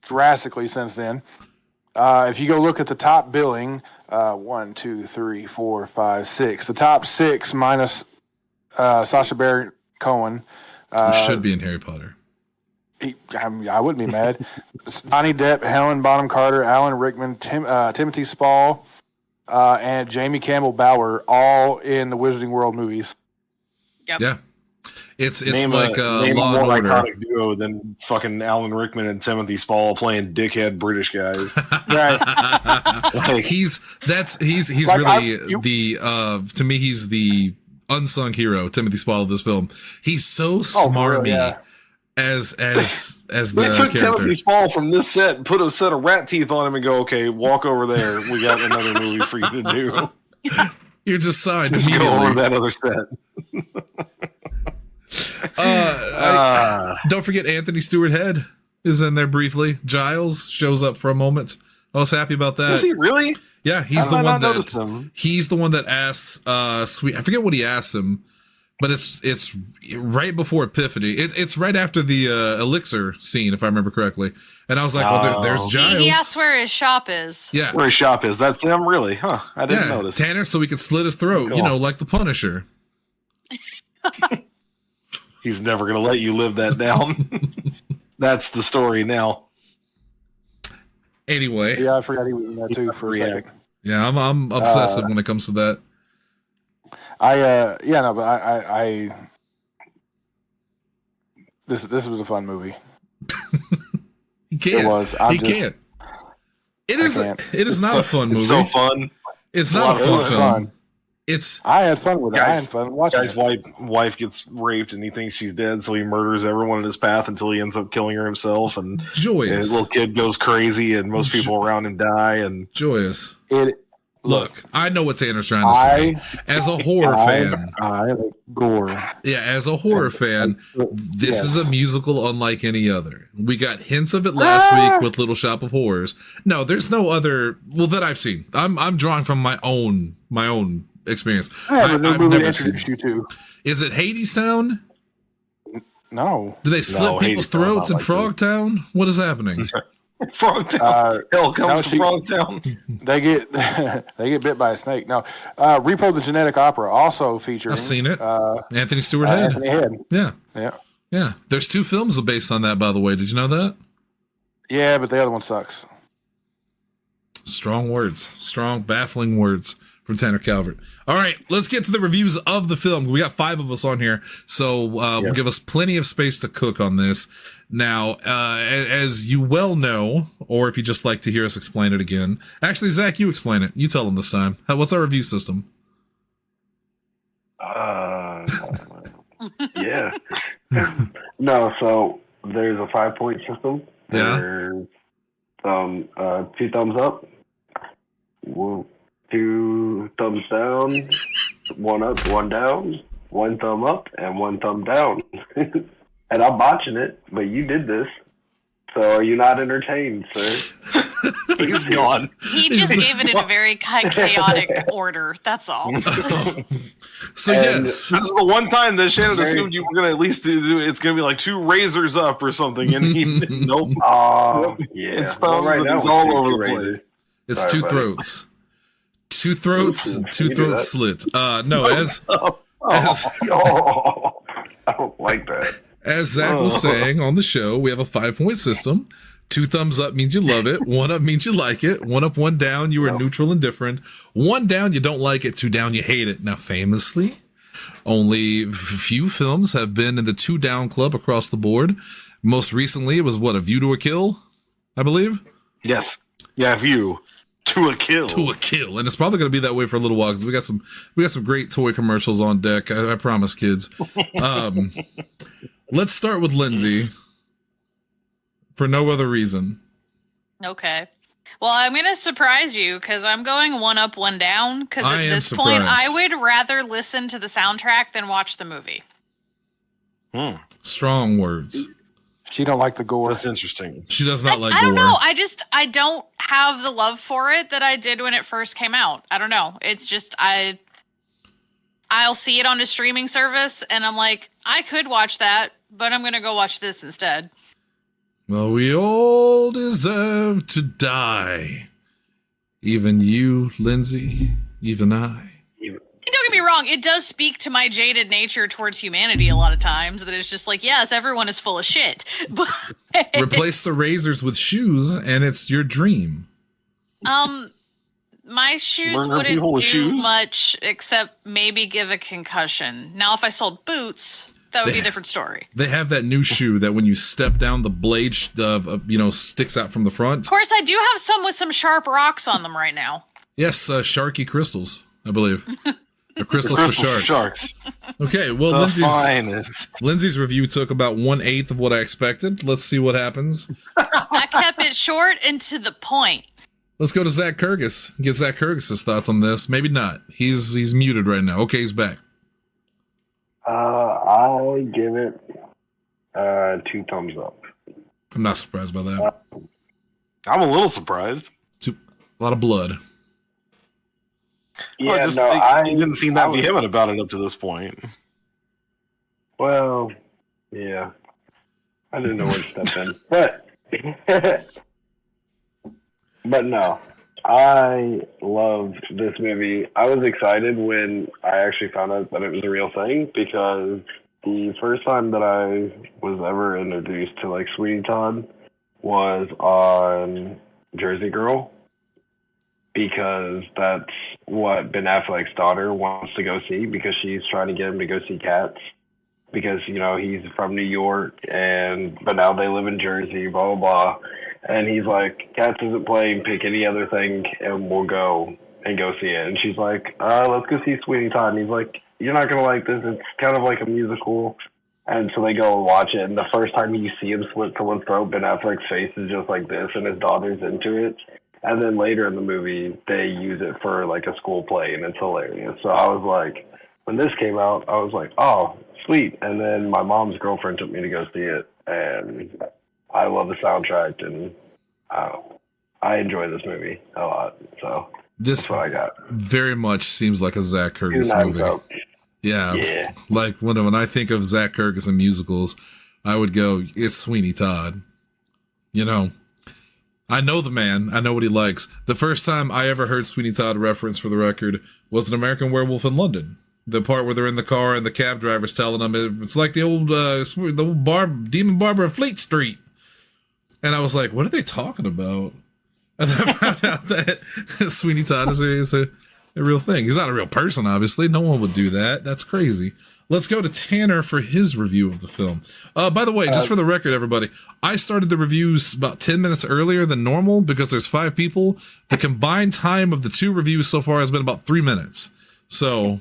drastically since then. If you go look at the top billing, 1, 2, 3, 4, 5, 6. The top 6 minus Sacha Baron Cohen. Who should be in Harry Potter. I wouldn't be mad. Johnny Depp, Helen Bonham Carter, Alan Rickman, Timothy Spall, and Jamie Campbell Bower, all in the Wizarding World movies. Yep. Yeah. It's name like a Law and more Order. iconic duo than fucking Alan Rickman and Timothy Spall playing dickhead British guys. Right. Like, he's Like, really to me he's the unsung hero, Timothy Spall, of this film. He's so smarmy. Yeah. As the they took character. Timothy Spall from this set and put a set of rat teeth on him and go, okay, walk over there. We got another movie for you to do. You're just signed Just go immediately. over that other set. Don't forget Anthony Stewart Head is in there briefly. Giles shows up for a moment. I was happy about that. Is he really? Yeah, he's How the did I one not notice that him? he's the one that asks Sweet. I forget what he asks him, but it's right before Epiphany. It's right after the elixir scene, if I remember correctly. And I was like, well, there's Giles. He asked where his shop is. Yeah, Where his shop is. That's him, really? Huh. I didn't yeah, notice. Tanner, so we could slit his throat, Cool. like the Punisher. He's never going to let you live that down. That's the story now. Anyway, Yeah, I forgot he was in that too for a second. yeah, I'm obsessive when it comes to that. This was a fun movie. He can't. It was. He can't. It is. can't. It is not a fun movie. It's so fun. It's not a It fun was film. fun. It's I had fun with it. I Guys- had fun watching Guy's it. wife gets raped and he thinks she's dead, so he murders everyone in his path until he ends up killing her himself. And his joyous. little kid goes crazy, and most people around him die. And Joyous. Look, I know what Tanner's trying to say. As a horror fan, I like gore. yeah, as a horror fan, this is a musical unlike any other. We got hints of it last week with Little Shop of Horrors. No, there's no other. Well, that I've seen. I'm drawing from my own experience. I have a new I've movie to never seen. introduce you to. Is it Hadestown? No. Do they slit people's Hadestown, throats in not like Frogtown? What is happening? Frogtown. Hell comes from Frogtown. They get they get bit by a snake. No. Repo the Genetic Opera also featuring I've seen it. Anthony Stewart Head. Anthony Head. Yeah. Yeah. Yeah. There's 2 films based on that, by the way. Did you know that? Yeah, but the other one sucks. Strong words. Strong, baffling words from Tanner Calvert. All right, let's get to the reviews of the film. We got 5 of us on here, so we'll give us plenty of space to cook on this. Now, as you well know, or if you just like to hear us explain it again, actually, Zach, you explain it. You tell them this time. What's our review system? Yeah. No, so there's a 5-point system. Yeah. There's 2 thumbs up, 2 thumbs down, 1 up, 1 down, 1 thumb up, and 1 thumb down. And I'm botching it, but you did this. So are you not entertained, sir? He's gone. He just gave it in a very chaotic order. That's all. So, And- yes. This is the one time that Shannon assumed you were going to at least do it's going to be like 2 razors up or something. And he, nope. Oh, yeah. It's thumbs and now he's we're all taking over the razors. place. It's Sorry, 2 buddy. throats. 2 throats, Oops, 2 you do throats that? slit. No, as Oh, I don't like that. As Zach was saying on the show, we have a 5-point system. 2 thumbs up means you love it. 1 up means you like it. 1 up, 1 down, you are neutral and different. 1 down, you don't like it. 2 down, you hate it. Now, famously, only few films have been in the 2 down club across the board. Most recently, it was A View to a Kill, I believe. Yes. Yeah, View. To a kill. To a kill, and it's probably going to be that way for a little while because we got some great toy commercials on deck. I promise, kids. Let's start with Lindsey. For no other reason. Okay. Well, I'm going to surprise you because I'm going 1 up, 1 down. Because I at am this point, surprised. I would rather listen to the soundtrack than watch the movie. Strong words. She don't like the gore. That's interesting. She does not like I don't gore. know. I don't have the love for it that I did when it first came out. I don't know. It's just I'll see it on a streaming service, and I'm like, I could watch that, but I'm going to go watch this instead. Well, we all deserve to die. Even you, Lindsey, even I. Don't get me wrong, it does speak to my jaded nature towards humanity a lot of times, that it's just like, yes, everyone is full of shit. But replace the razors with shoes, and it's your dream. My shoes wouldn't do much except maybe give a concussion. Now, if I sold boots, that would be a different story. They have that new shoe that when you step down, the blade sticks out from the front. Of course, I do have some with some sharp rocks on them right now. Yes, Sharky crystals, I believe. The crystals for sharks. Okay, well, Lindsey's review took about 1/8 of what I expected. Let's see what happens. I kept it short and to the point. Let's go to Zach Kurgis. Get Zach Kurgis' thoughts on this. Maybe not. He's muted right now. Okay, he's back. I'll give it 2 thumbs up. I'm not surprised by that. I'm a little surprised. A lot of blood. Yeah, you didn't seem that vehement about it up to this point. Well, yeah. I didn't know where to step in. But no. I loved this movie. I was excited when I actually found out that it was a real thing, because the first time that I was ever introduced to like Sweeney Todd was on Jersey Girl, because that's what Ben Affleck's daughter wants to go see, because she's trying to get him to go see Cats, because, you know, he's from New York, but now they live in Jersey, blah, blah, blah. And he's like, Cats isn't playing, pick any other thing, and we'll go see it. And she's like, let's go see Sweeney Todd. And he's like, you're not going to like this. It's kind of like a musical. And so they go and watch it. And the first time you see him slit someone's throat, Ben Affleck's face is just like this, and his daughter's into it. And then later in the movie, they use it for like a school play, and it's hilarious. So I was like, when this came out, I was like, oh, sweet. And then my mom's girlfriend took me to go see it, and I love the soundtrack, and I enjoy this movie a lot. So that's what I got. Very much seems like a Zach Kurgis movie. Yeah. Like when I think of Zach Kurgis and musicals, I would go, it's Sweeney Todd. You know, I know the man. I know what he likes. The first time I ever heard Sweeney Todd reference, for the record, was an American Werewolf in London. The part where they're in the car and the cab driver's telling them it's like the old demon barber of Fleet Street. And I was like, what are they talking about? And then I found out that Sweeney Todd is a real thing. He's not a real person, obviously. No one would do that. That's crazy. Let's go to Tanner for his review of the film. By the way, just for the record, everybody, I started the reviews about 10 minutes earlier than normal because there's 5 people. The combined time of the 2 reviews so far has been about 3 minutes. So...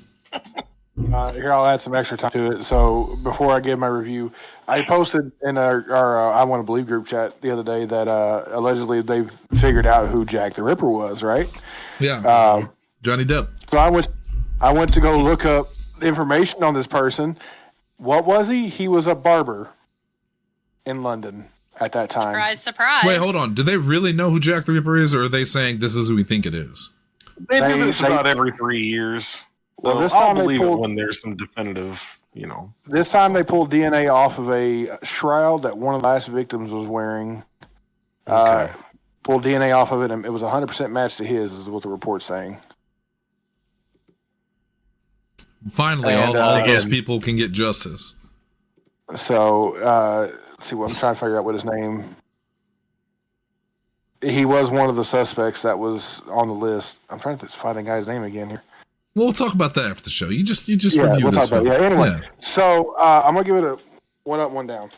here, I'll add some extra time to it. So before I give my review, I posted in our I Want to Believe group chat the other day that allegedly they've figured out who Jack the Ripper was, right? Yeah. Johnny Depp. So I went to go look up information on this person. What was he? He was a barber in London at that time. Surprise, surprise. Wait, hold on. Do they really know who Jack the Ripper is, or are they saying this is who we think it is? They do this about every 3 years. Well, this I'll time believe it when there's some definitive, you know. This time they pulled DNA off of a shroud that one of the last victims was wearing. Okay. Pulled DNA off of it, and it was 100% matched to his, is what the report's saying. Finally, all of those people can get justice. So, see what I'm trying to figure out what his name. He was one of the suspects that was on the list. I'm trying to find the guy's name again here. Well, we'll talk about that after the show. You just review this film. Anyway, so I'm gonna give it a 1 up, 1 down.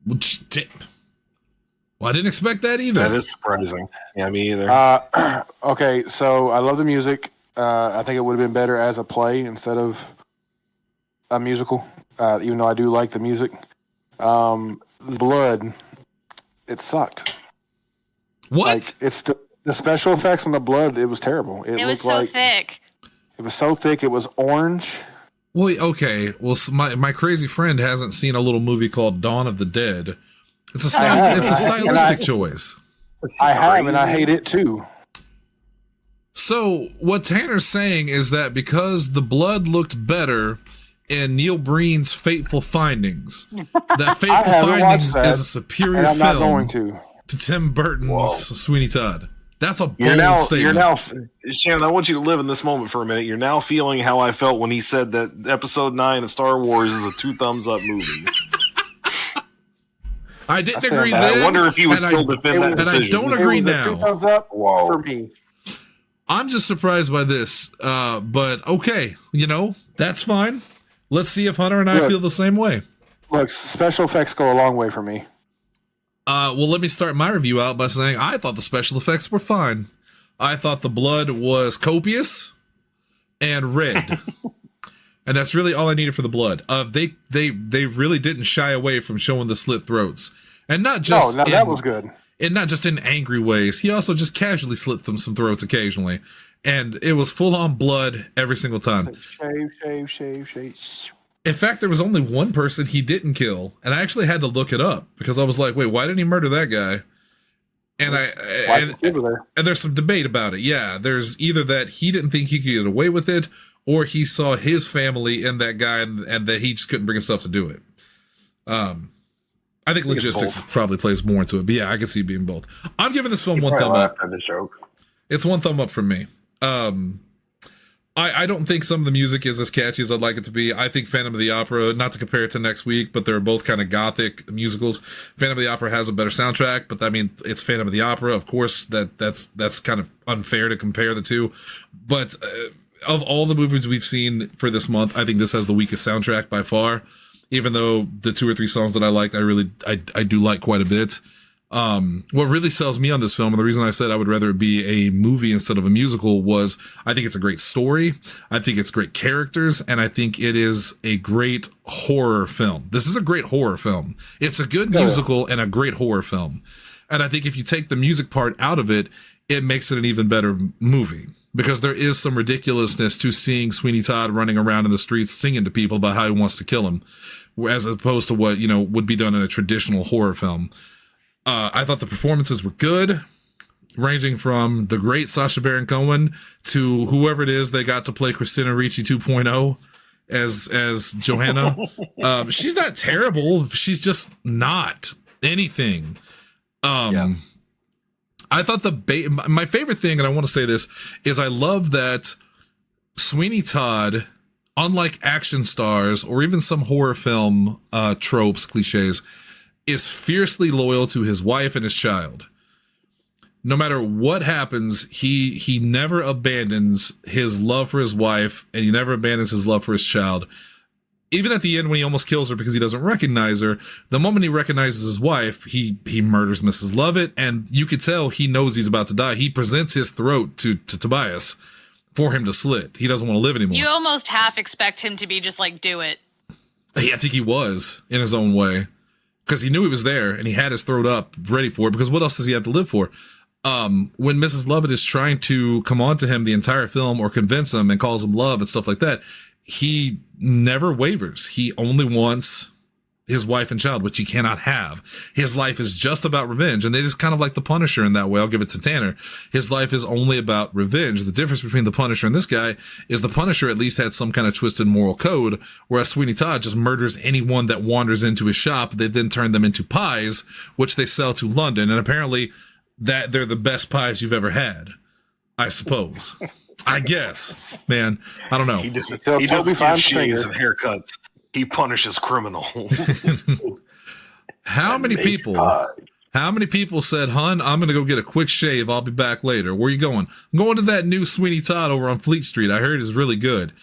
Well, I didn't expect that either. That is surprising. Yeah, me either. Okay, so I love the music. I think it would have been better as a play instead of a musical, even though I do like the music. The blood, it sucked. What? Like, it's the special effects on the blood. It was terrible. It was so thick. It was so thick. It was orange. Well, okay. Well, my crazy friend hasn't seen a little movie called Dawn of the Dead. It's a stylistic choice. I have, and I hate it too. So what Tanner's saying is that because the blood looked better in Neil Breen's Fateful Findings, that Fateful Findings is a superior I'm not film going to Tim Burton's Sweeney Todd. That's a bold statement. You're now, Shannon, I want you to live in this moment for a minute. You're now feeling how I felt when he said that Episode 9 of Star Wars is a 2 thumbs up movie. I didn't agree then. I wonder if you would still defend that decision. And I don't agree now. 2 thumbs up for me. I'm just surprised by this, but okay, that's fine. Let's see if Hunter and I feel the same way. Look, special effects go a long way for me. Well, let me start my review out by saying I thought the special effects were fine. I thought the blood was copious and red. And that's really all I needed for the blood. They really didn't shy away from showing the slit throats. And not just that was good. And not just in angry ways. He also just casually slit them some throats occasionally. And it was full on blood every single time. Shave. In fact, there was only one person he didn't kill, and I actually had to look it up because I was like, wait, why didn't he murder that guy? And there's some debate about it. Yeah, there's either that he didn't think he could get away with it, or he saw his family in that guy and that he just couldn't bring himself to do it. I think logistics probably plays more into it, but yeah, I can see it being both. I'm giving this film one thumb up. It's 1 thumb up from me. I don't think some of the music is as catchy as I'd like it to be. I think Phantom of the Opera, not to compare it to Next Week, but they're both kind of gothic musicals. Phantom of the Opera has a better soundtrack, but I mean, it's Phantom of the Opera. Of course, that's kind of unfair to compare the two. But of all the movies we've seen for this month, I think this has the weakest soundtrack by far. Even though the 2 or 3 songs that I liked, I do like quite a bit. What really sells me on this film, and the reason I said I would rather it be a movie instead of a musical, was I think it's a great story. I think it's great characters, and I think it is a great horror film. This is a great horror film. It's a good musical and a great horror film. And I think if you take the music part out of it, it makes it an even better movie. Because there is some ridiculousness to seeing Sweeney Todd running around in the streets singing to people about how he wants to kill them, as opposed to what, would be done in a traditional horror film. I thought the performances were good, ranging from the great Sacha Baron Cohen to whoever it is they got to play Christina Ricci 2.0 as Johanna. She's not terrible. She's just not anything. I thought my favorite thing, and I want to say this, is I love that Sweeney Todd, unlike action stars or even some horror film tropes, cliches, is fiercely loyal to his wife and his child. No matter what happens, he never abandons his love for his wife, and he never abandons his love for his child. Even at the end when he almost kills her because he doesn't recognize her, the moment he recognizes his wife, he murders Mrs. Lovett, and you could tell he knows he's about to die. He presents his throat to Tobias for him to slit. He doesn't want to live anymore. You almost half expect him to be just like, do it. Yeah, I think he was, in his own way. Because he knew he was there, and he had his throat up, ready for it, because what else does he have to live for? When Mrs. Lovett is trying to come on to him the entire film or convince him and calls him love and stuff like that, he never wavers. He only wants his wife and child, which he cannot have. His life is just about revenge, and it is kind of like the Punisher in that way. I'll give it to Tanner. His life is only about revenge. The difference between the Punisher and this guy is the Punisher at least had some kind of twisted moral code, whereas Sweeney Todd just murders anyone that wanders into his shop. They then turn them into pies, which they sell to London, and apparently that they're the best pies you've ever had, I suppose. I guess, man. I don't know. He doesn't give shaves and haircuts. He punishes criminals. How many people said, "Hun, I'm going to go get a quick shave. I'll be back later." Where are you going? I'm going to that new Sweeney Todd over on Fleet Street. I heard it's really good.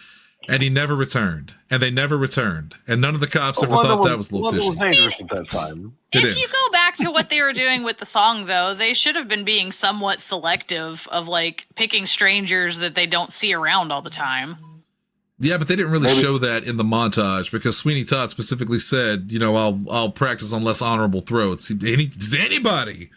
And he never returned. And they never returned. And none of the cops ever thought that was a little fishy. It was dangerous at that time. If you go back to what they were doing with the song, though, they should have been being somewhat selective of, like, picking strangers that they don't see around all the time. Yeah, but they didn't really show that in the montage because Sweeney Todd specifically said, I'll practice on less honorable throats. Anybody.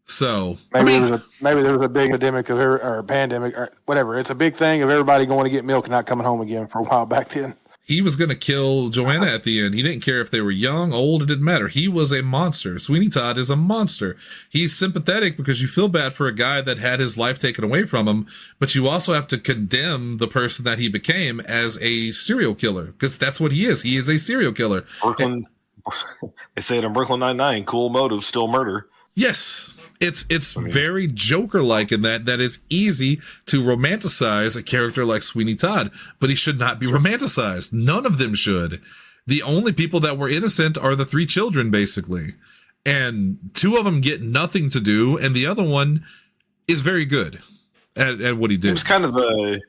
So maybe there was a big epidemic or pandemic or whatever. It's a big thing of everybody going to get milk and not coming home again for a while back then. He was going to kill Joanna at the end. He didn't care if they were young, old, it didn't matter. He was a monster. Sweeney Todd is a monster. He's sympathetic because you feel bad for a guy that had his life taken away from him, but you also have to condemn the person that he became as a serial killer, because that's what he is. He is a serial killer. Brooklyn, they say it in Brooklyn Nine-Nine, cool motive, still murder. Yes. It's very Joker-like in that it's easy to romanticize a character like Sweeney Todd, but he should not be romanticized. None of them should. The only people that were innocent are the 3 children, basically. And 2 of them get nothing to do, and the other one is very good at what he did. It was kind of a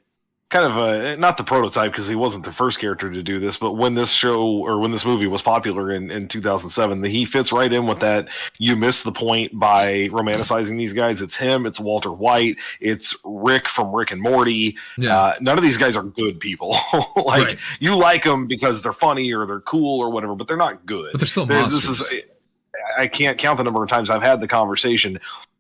not the prototype, because he wasn't the first character to do this, but when this show or when this movie was popular in 2007, he fits right in with that. You miss the point by romanticizing these guys. It's him, it's Walter White, it's Rick from Rick and Morty. Yeah. None of these guys are good people. Right. You like them because they're funny or they're cool or whatever, but they're not good. But they're still monsters. I can't count the number of times I've had the conversation.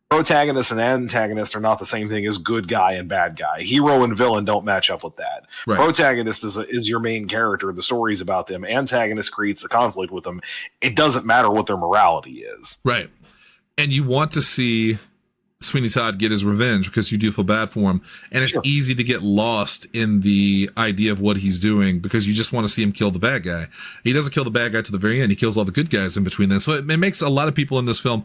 Protagonist and antagonist are not the same thing as good guy and bad guy. Hero and villain don't match up with that. Right. Protagonist is your main character. The story's about them. Antagonist creates the conflict with them. It doesn't matter what their morality is. Right. And you want to see Sweeney Todd get his revenge because you do feel bad for him. And it's easy to get lost in the idea of what he's doing because you just want to see him kill the bad guy. He doesn't kill the bad guy to the very end. He kills all the good guys in between that. So it makes a lot of people in this film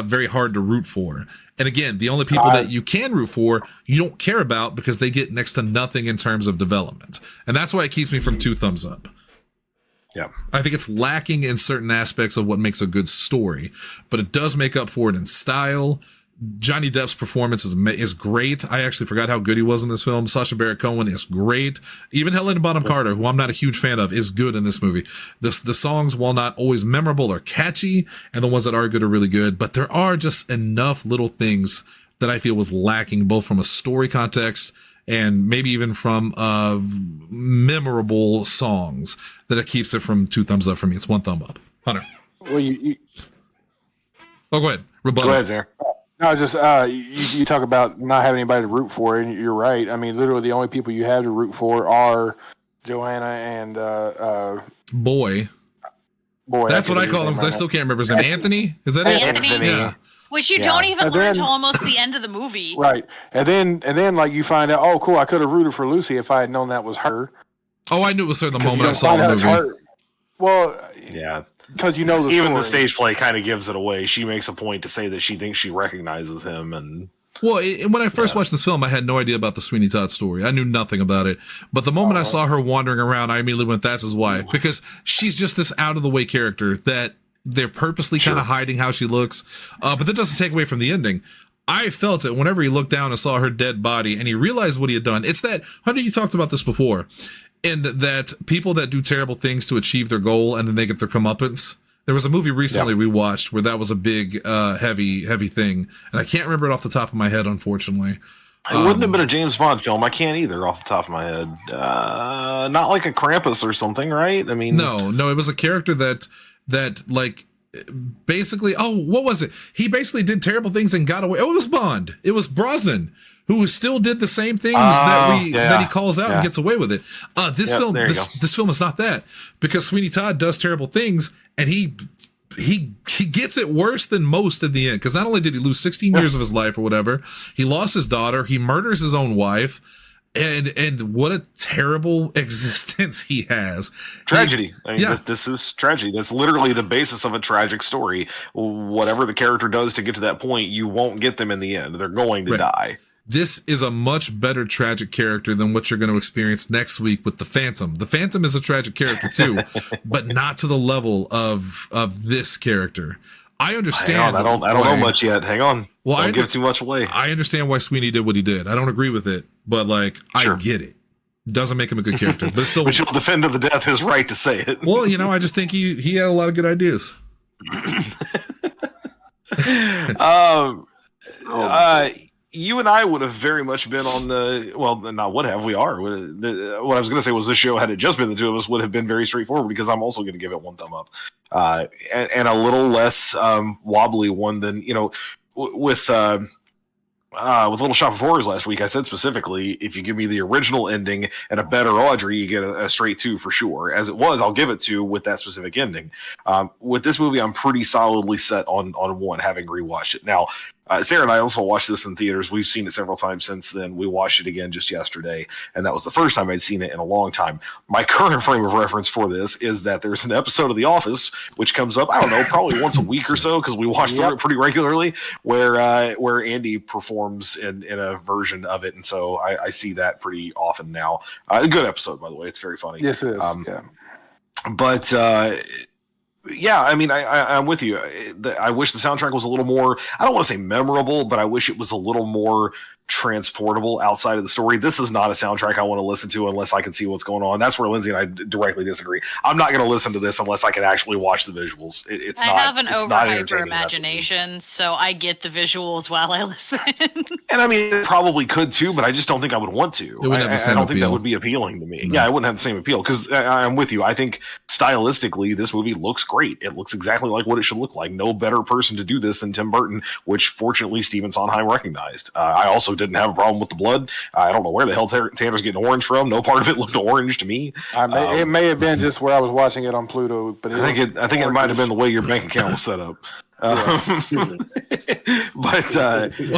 very hard to root for. And again, the only people that you can root for, you don't care about because they get next to nothing in terms of development. And that's why it keeps me from 2 thumbs up. Yeah. I think it's lacking in certain aspects of what makes a good story, but it does make up for it in style. Johnny Depp's performance is great. I actually forgot how good he was in this film. Sacha Baron Cohen is great. Even Helena Bonham Carter, who I'm not a huge fan of, is good in this movie. The songs, while not always memorable, are catchy, and the ones that are good are really good. But there are just enough little things that I feel was lacking, both from a story context and maybe even from memorable songs, that it keeps it from 2 thumbs up for me. It's 1 thumb up. Hunter. Well, Oh, go ahead. Rebuttal. Go ahead, there. No, just you talk about not having anybody to root for, and you're right. I mean, literally, the only people you have to root for are Joanna and Boy. That's what I call him because I still can't remember his name. Anthony? Is that it? Anthony. Yeah. Which you don't even And learn then- until almost the end of the movie. Right, and then like you find out, oh, cool, I could have rooted for Lucy if I had known that was her. Oh, I knew it was her the 'Cause moment you I don't saw find the out it's movie. her. Well, Yeah. because you know the Even the story. stage play kind of gives it away. She makes a point to say that she thinks she recognizes him, and Well, when I first watched this film, I had no idea about the Sweeney Todd story. I knew nothing about it. But the moment I saw her wandering around, I immediately went, that's his wife. Because she's just this out-of-the-way character that they're purposely kind of hiding how she looks. But that doesn't take away from the ending. I felt it whenever he looked down and saw her dead body and he realized what he had done. It's that, Hunter, you talked about this before, and that people that do terrible things to achieve their goal and then they get their comeuppance. There was a movie recently we watched where that was a big, heavy thing. And I can't remember it off the top of my head, unfortunately. it wouldn't have been a James Bond film. I can't either off the top of my head. Not like a Krampus or something, right? I mean, No, it was a character that like basically, what was it? He basically did terrible things and got away. Oh, it was Bond. It was Brosnan who still did the same things that he calls out and gets away with it. This film is not that, because Sweeney Todd does terrible things and he gets it worse than most in the end. Because not only did he lose 16 years of his life or whatever, he lost his daughter, he murders his own wife. And what a terrible existence he has. tragedy. I mean, this is tragedy. That's literally the basis of a tragic story. Whatever the character does to get to that point, you won't get them in the end. They're going to die. This is a much better tragic character than what you're going to experience next week with the Phantom. The Phantom is a tragic character too, but not to the level of this character. I understand. I don't know much yet. Hang on. Well, don't give too much away. I understand why Sweeney did what he did. I don't agree with it, but I get it. Doesn't make him a good character, but still. But you'll defend to the death his right to say it. Well, I just think he had a lot of good ideas. You and I would have very much been on the, well, not would have, we are. What I was going to say was this show, had it just been the two of us, would have been very straightforward, because I'm also going to give it 1 thumb up. And a little less wobbly one than, with with Little Shop of Horrors last week, I said specifically, if you give me the original ending and a better Audrey, you get a straight 2 for sure. As it was, I'll give it 2 with that specific ending. With this movie, I'm pretty solidly set on 1, having rewatched it. Now, Sarah and I also watched this in theaters. We've seen it several times since then. We watched it again just yesterday, and that was the first time I'd seen it in a long time. My current frame of reference for this is that there's an episode of The Office, which comes up, I don't know, probably once a week or so, because we watch through it pretty regularly, where Andy performs in a version of it, and so I see that pretty often now. A good episode, by the way. It's very funny. Yes, it is. But yeah, I mean, I'm with you. I wish the soundtrack was a little more, I don't want to say memorable, but I wish it was a little more transportable outside of the story. This is not a soundtrack I want to listen to unless I can see what's going on. That's where Lindsey and I directly disagree. I'm not going to listen to this unless I can actually watch the visuals. I have an over-hyper imagination, so I get the visuals while I listen. And I mean, it probably could too, but I just don't think I would want to. It wouldn't have the same I don't appeal. think that would be appealing to me. No. Yeah, it wouldn't have the same appeal because I'm with you. I think stylistically, this movie looks great. It looks exactly like what it should look like. No better person to do this than Tim Burton, which fortunately Stephen Sondheim recognized. I also didn't have a problem with the blood. I don't know where the hell Tanner's getting orange from. No part of it looked orange to me. It may have been just where I was watching it on Pluto, but I think it might have been the way your bank account was set up. But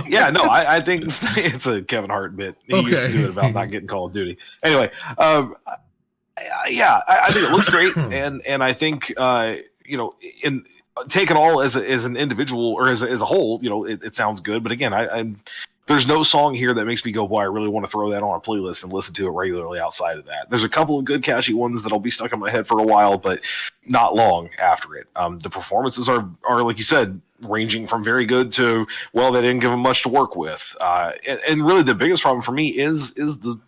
yeah, no, I think it's a Kevin Hart bit. He used to do it about not getting Call of Duty. Anyway, yeah, I think it looks great, and I think you know, in take it all as an individual or as a whole, you know, it sounds good. But again, I'm there's no song here that makes me go, boy, I really want to throw that on a playlist and listen to it regularly outside of that. There's a couple of good, catchy ones that'll be stuck in my head for a while, but not long after it. The performances are like you said, ranging from very good to, well, they didn't give them much to work with. And really the biggest problem for me is the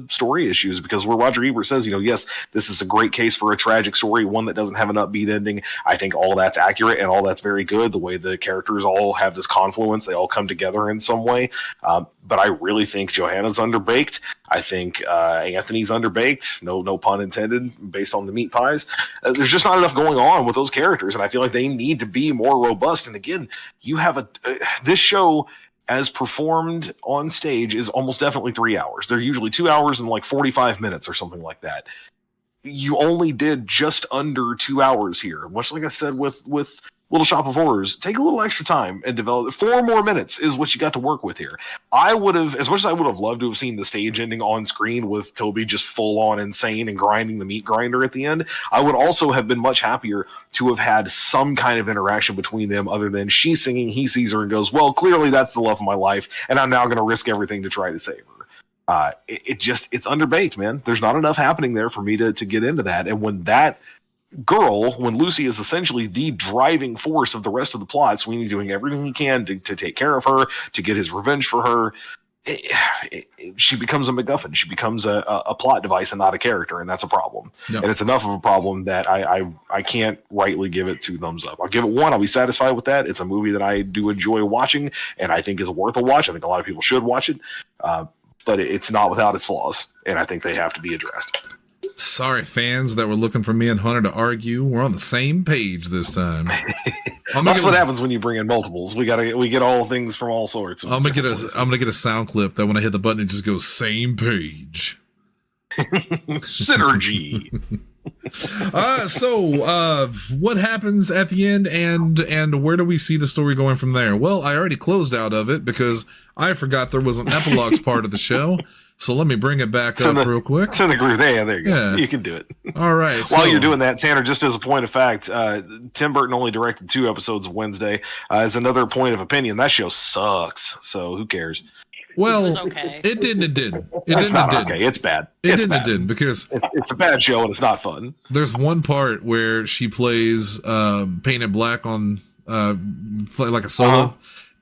story issues, because where Roger Ebert says, you know, yes, this is a great case for a tragic story, one that doesn't have an upbeat ending. I think all that's accurate and all that's very good. The way the characters all have this confluence, they all come together in some way. But I really think Johanna's underbaked. I think Anthony's underbaked. No pun intended, based on the meat pies. There's just not enough going on with those characters, and I feel like they need to be more robust. And again, you have this show as performed on stage is almost definitely 3 hours. They're usually 2 hours and like 45 minutes or something like that. You only did just under 2 hours here. Much like I said with Little Shop of Horrors, take a little extra time and develop. 4 more minutes is what you got to work with here. I would have, as much as I would have loved to have seen the stage ending on screen with Toby just full on insane and grinding the meat grinder at the end, I would also have been much happier to have had some kind of interaction between them other than she's singing, he sees her and goes, well, clearly that's the love of my life, and I'm now going to risk everything to try to save her. It's underbaked, man. There's not enough happening there for me to get into that. And when that girl, when Lucy is essentially the driving force of the rest of the plot, Sweeney doing everything he can to take care of her, to get his revenge for her, she becomes a MacGuffin. She becomes a plot device and not a character, and that's a problem. Yep. And it's enough of a problem that I can't rightly give it 2 thumbs up. I'll give it 1. I'll be satisfied with that. It's a movie that I do enjoy watching, and I think is worth a watch. I think a lot of people should watch it, but it's not without its flaws, and I think they have to be addressed. Sorry, fans that were looking for me and Hunter to argue. We're on the same page this time. That's what happens when you bring in multiples. We get all things from all sorts. I'm gonna get a sound clip that when I hit the button, it just goes same page. Synergy. So what happens at the end, and where do we see the story going from there? Well, I already closed out of it because I forgot there was an epilogues part of the show. So let me bring it back up real quick. It's in the groove. There you go. Yeah. You can do it. All right. While you're doing that, Tanner, just as a point of fact, Tim Burton only directed 2 episodes of Wednesday. As another point of opinion, that show sucks. So who cares? Well, it was okay. It didn't. Okay, it's bad. It didn't because it's a bad show and it's not fun. There's one part where she plays Painted Black on like a solo. Uh-huh.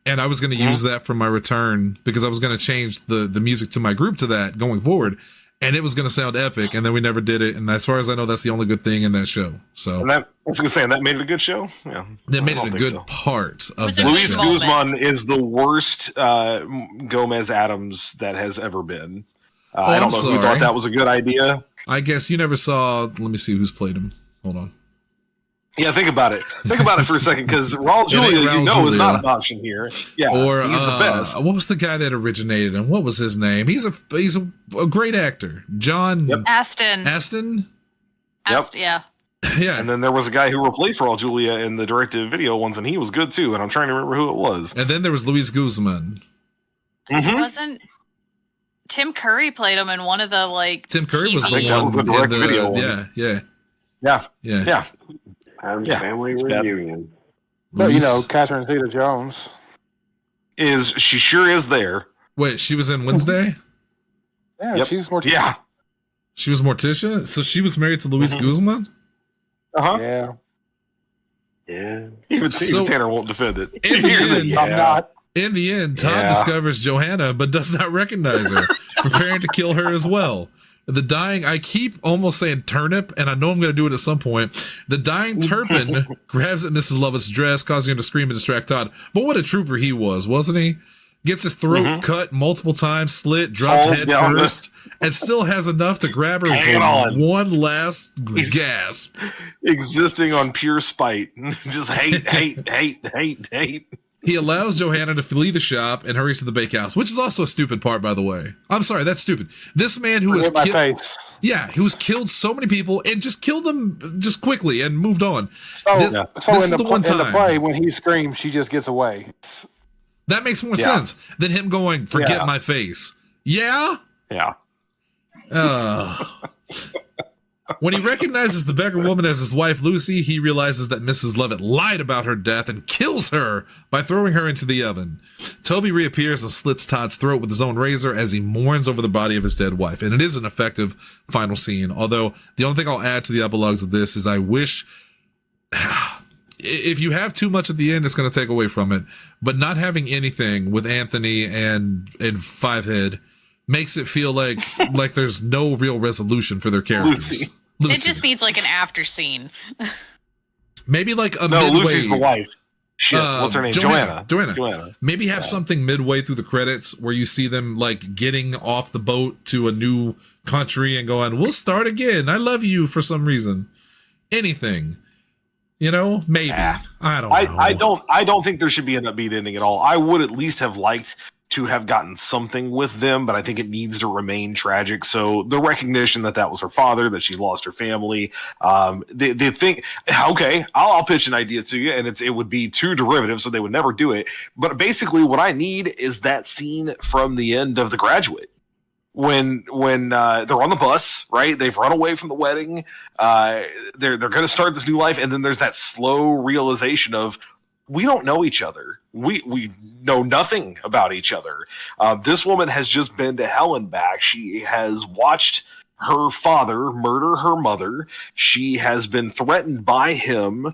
And I was going to use that for my return because I was going to change the music to my group to that going forward. And it was going to sound epic. And then we never did it. And as far as I know, that's the only good thing in that show. So and I was going to say, and that made it a good show. Yeah, that made it a good part of that Luis show. Guzman is the worst Gomez Adams that has ever been. I don't know who thought that was a good idea. I guess you never saw. Let me see who's played him. Hold on. Yeah, think about it. Think about it for a second, because Raul Julia, Raul you know, Julia. is not an option here. Yeah, Or he's the best. what was the guy that originated him? What was his name? He's a great actor, John Aston. Aston. Yep. Yeah. Yeah, And then there was a guy who replaced Raul Julia in the direct-to-video ones, and he was good too. And I'm trying to remember who it was. and then there was Luis Guzman. Mm-hmm. Wasn't Tim Curry played him in one of the like Tim Curry was TV the think that was one the in direct the video one. yeah. Yeah. Yeah. Family it's bad. reunion. But you know, Catherine Zeta-Jones. She sure is there. Wait, she was in Wednesday. Yeah, Yep. she's more. Yeah. She was Morticia, so she was married to Luis Guzman. Uh-huh. Yeah. Yeah. Even So- Tanner won't defend it. In the end, I'm not. In the end, Todd Yeah. discovers Johanna, but does not recognize her, preparing to kill her as well. The dying, I keep almost saying turnip, and I know I'm going to do it at some point. The dying Turpin grabs at Mrs. Lovett's dress, causing her to scream and distract Todd. But what a trooper he was, wasn't he? Gets his throat cut multiple times, slit, dropped Falls head down first, and still has enough to grab her Hang for on. one last gasp. Existing on pure spite. Just hate. He allows Johanna to flee the shop and hurries to the bakehouse, which is also a stupid part, by the way. I'm sorry, that's stupid. This man who was Hit my killed, face. yeah, who's killed so many people and just killed them just quickly and moved on. So, This- so this is in, the, the one in the time. play, when he screams, she just gets away. That makes more Yeah. sense than him going, "Forget Yeah. my face." Yeah. Yeah. When he recognizes the beggar woman as his wife, Lucy, he realizes that Mrs. Lovett lied about her death and kills her by throwing her into the oven. Toby reappears and slits Todd's throat with his own razor as he mourns over the body of his dead wife. And it is an effective final scene. Although the only thing I'll add to the epilogues of this is I wish if you have too much at the end, it's going to take away from it. But not having anything with Anthony and Fivehead makes it feel like there's no real resolution for their characters. Lucy. It just needs like an after scene. Maybe like a No, midway. Lucy's the wife. Shit, what's her name? Joanna. Maybe have something midway through the credits where you see them like getting off the boat to a new country and going, "We'll start again. I love you," for some reason. Anything. You know, maybe. I don't know. I don't think there should be an upbeat ending at all. I would at least have liked to have gotten something with them, but I think it needs to remain tragic. So the recognition that was her father, that she lost her family, the thing. Okay, I'll pitch an idea to you, and it would be too derivative, so they would never do it. But basically, what I need is that scene from the end of The Graduate. When they're on the bus, right? They've run away from the wedding. They're going to start this new life, and then there's that slow realization of, we don't know each other. We know nothing about each other. This woman has just been to hell and back. She has watched her father murder her mother. She has been threatened by him.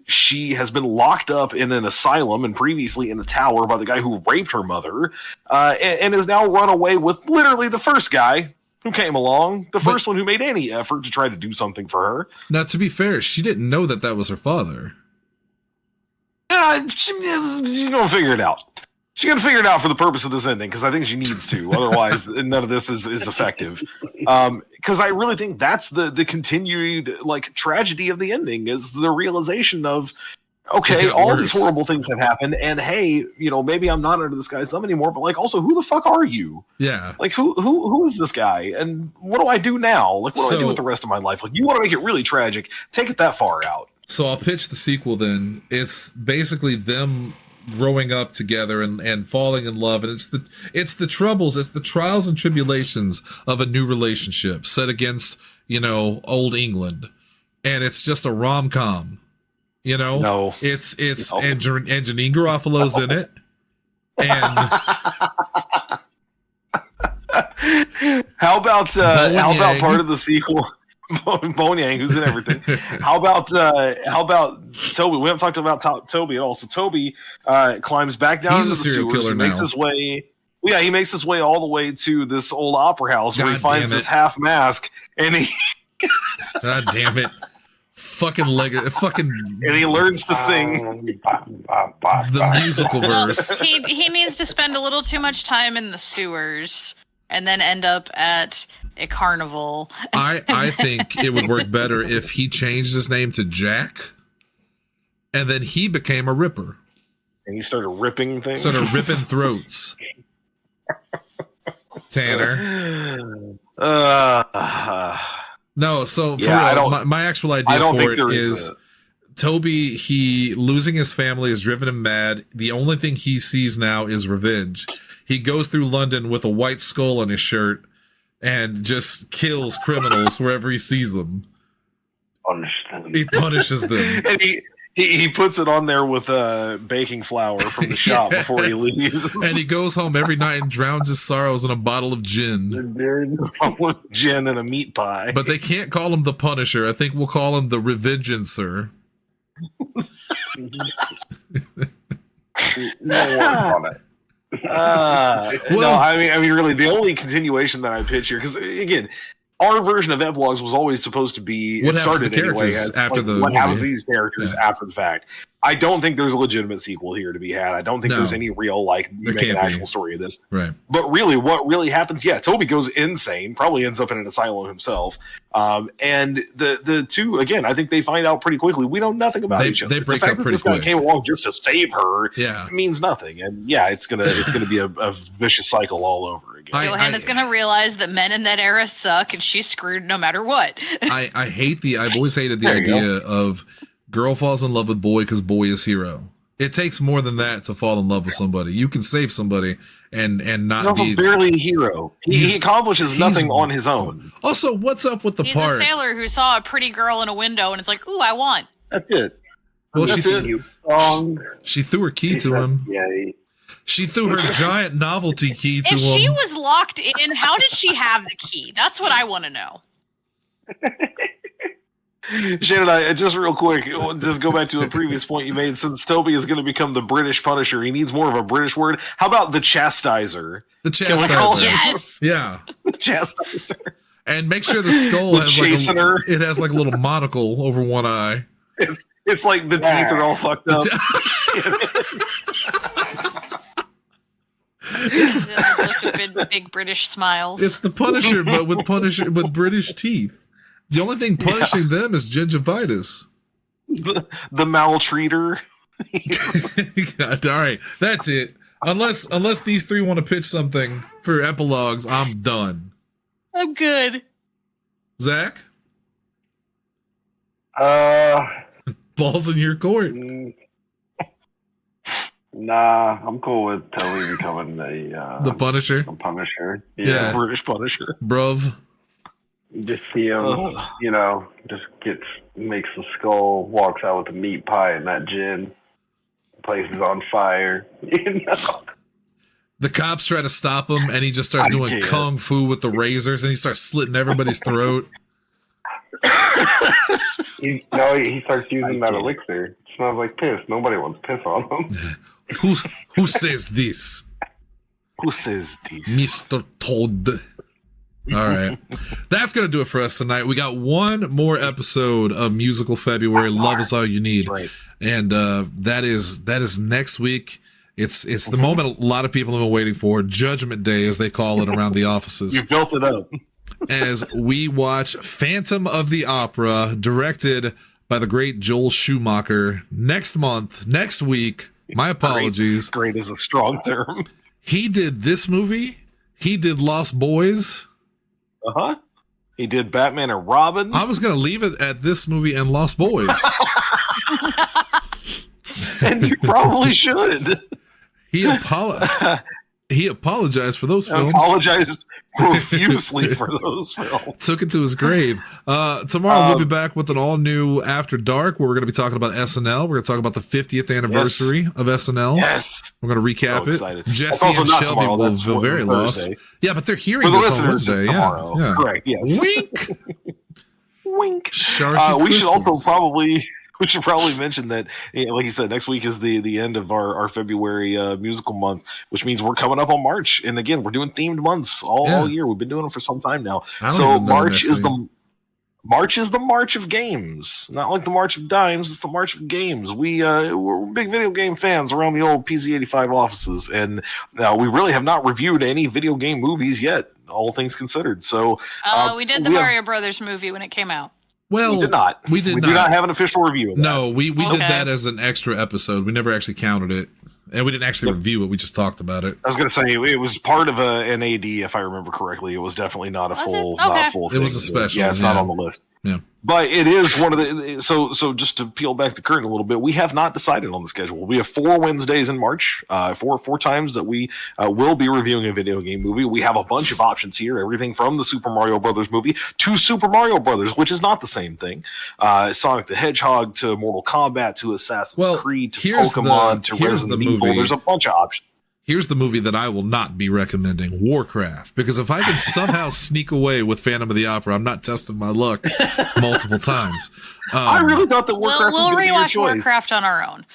She has been locked up in an asylum and previously in a tower by the guy who raped her mother, and has now run away with literally the first guy who came along, the first one who made any effort to try to do something for her. Now, to be fair, she didn't know that was her father. She's going to figure it out. She's going to figure it out for the purpose of this ending, because I think she needs to. Otherwise, none of this is effective. Because I really think that's the continued like tragedy of the ending, is the realization of, okay, all these horrible things have happened, and hey, maybe I'm not under this guy's thumb anymore, but like, also, who the fuck are you? Yeah. Like, who is this guy, and what do I do now? Like, what do I do with the rest of my life? Like, you want to make it really tragic, take it that far out. So I'll pitch the sequel then. It's basically them growing up together and falling in love, and it's the troubles, it's the trials and tribulations of a new relationship set against, old England. And it's just a rom-com. No. It's no. And Janine Garofalo's in it. And how about part of the sequel? Bone Yang, who's in everything. How about Toby? We haven't talked about Toby at all. So Toby climbs back down into the serial sewers. Killer He now. makes his way. Yeah, he makes his way all the way to this old opera house where he finds this half mask, and he God damn it. Fucking and he learns to sing the musical verse. He needs to spend a little too much time in the sewers and then end up at at Carnival. I think it would work better if he changed his name to Jack, and then he became a ripper. And he started ripping things. Started ripping throats. Tanner. No, so for real, my actual idea for it is Toby, he losing his family has driven him mad. The only thing he sees now is revenge. He goes through London with a white skull on his shirt and just kills criminals wherever he sees them. He punishes them. And he puts it on there with baking flour from the shop before he leaves. And he goes home every night and drowns his sorrows in a bottle of gin. Gin and a meat pie. But they can't call him the Punisher. I think we'll call him the Revengeancer. No, I mean, really, the only continuation that I pitch here, because again, our version of Epilogues was always supposed to be what happens to the characters after the what happens to these characters after the fact. I don't think there's a legitimate sequel here to be had. I don't think there's any real you make an actual story of this. Right. But really, what really happens? Yeah, Toby goes insane. Probably ends up in an asylum himself. And the two again, I think they find out pretty quickly. We know nothing about each other. They break up pretty quick. This guy came along just to save her. Yeah, means nothing. And yeah, it's gonna be a vicious cycle all over again. Johanna's gonna realize that men in that era suck, and she's screwed no matter what. I've always hated the idea of girl falls in love with boy because boy is hero. It takes more than that to fall in love with somebody. You can save somebody and not He's also barely a hero. He accomplishes nothing on his own. Also, what's up with the He's part? a sailor who saw a pretty girl in a window and it's like, ooh, I want. That's it. Well, she threw her key to him. Yeah. She threw her giant novelty key to him. If she was locked in, how did she have the key? That's what I want to know. Shannon, just real quick, just go back to a previous point you made. Since Toby is going to become the British Punisher, he needs more of a British word. How about the Chastiser? The Chastiser. Yes. Yeah. The Chastiser. And make sure the skull has has like a little monocle over one eye. It's like the teeth are all fucked up. Big British smiles. It's the Punisher, but with British teeth. The only thing punishing them is gingivitis. The maltreater. God, all right, that's it. Unless these three want to pitch something for Epilogues, I'm done. I'm good. Zach? Balls in your court. Nah, I'm cool with Toby becoming the Punisher. The Punisher. Yeah. British Punisher. Bruv. You just see him, makes the skull, walks out with a meat pie and that gin. Place is on fire. The cops try to stop him, and he just starts doing kung fu with the razors, and he starts slitting everybody's throat. He starts using that elixir. It smells like piss. Nobody wants piss on him. Who says this? Who says this? Mr. Todd. All right. That's going to do it for us tonight. We got one more episode of Musical February. Love is all you need. Right. And that is next week. It's the moment a lot of people have been waiting for. Judgment Day, as they call it around the offices. You built it up. As we watch Phantom of the Opera, directed by the great Joel Schumacher. Next week. My apologies. Great is a strong term. He did this movie. He did Lost Boys. Uh-huh. He did Batman and Robin. I was going to leave it at this movie and Lost Boys. And you probably should. He apologized for those films. Apologized profusely for those films. Took it to his grave. Tomorrow we'll be back with an all-new After Dark, where we're going to be talking about SNL. We're going to talk about the 50th anniversary of SNL. Yes. We're going to recap it. Excited. Jesse and Shelby will feel very lost. Yeah, but they're hearing this on Wednesday. Yeah. Correct, yes. Wink. Wink. Sharky we should also crystals. we should probably mention that, like you said, next week is the end of our February musical month, which means we're coming up on March. And again, we're doing themed months all year. We've been doing it for some time now. So March is March is the March of games, not like the March of dimes. It's the March of games. We're big video game fans around the old PZ85 offices, and we really have not reviewed any video game movies yet, all things considered. So we did the Mario Brothers movie when it came out. Well, we did not. We do not have an official review of that. No, we did that as an extra episode. We never actually counted it. And we didn't actually review it. We just talked about it. I was going to say it was part of an AD, if I remember correctly. It was definitely not a full thing. It was a special. Yeah, it's not on the list. Yeah. But it is one of the so just to peel back the curtain a little bit, we have not decided on the schedule. We have 4 Wednesdays in March, four times that we will be reviewing a video game movie. We have a bunch of options here, everything from the Super Mario Brothers movie to Super Mario Brothers, which is not the same thing. Sonic the Hedgehog to Mortal Kombat to Assassin's Creed to Pokemon to Resident Evil. There's a bunch of options. Here's the movie that I will not be recommending, Warcraft, because if I can somehow sneak away with Phantom of the Opera, I'm not testing my luck multiple times. I really thought that Warcraft we'll rewatch Warcraft on our own.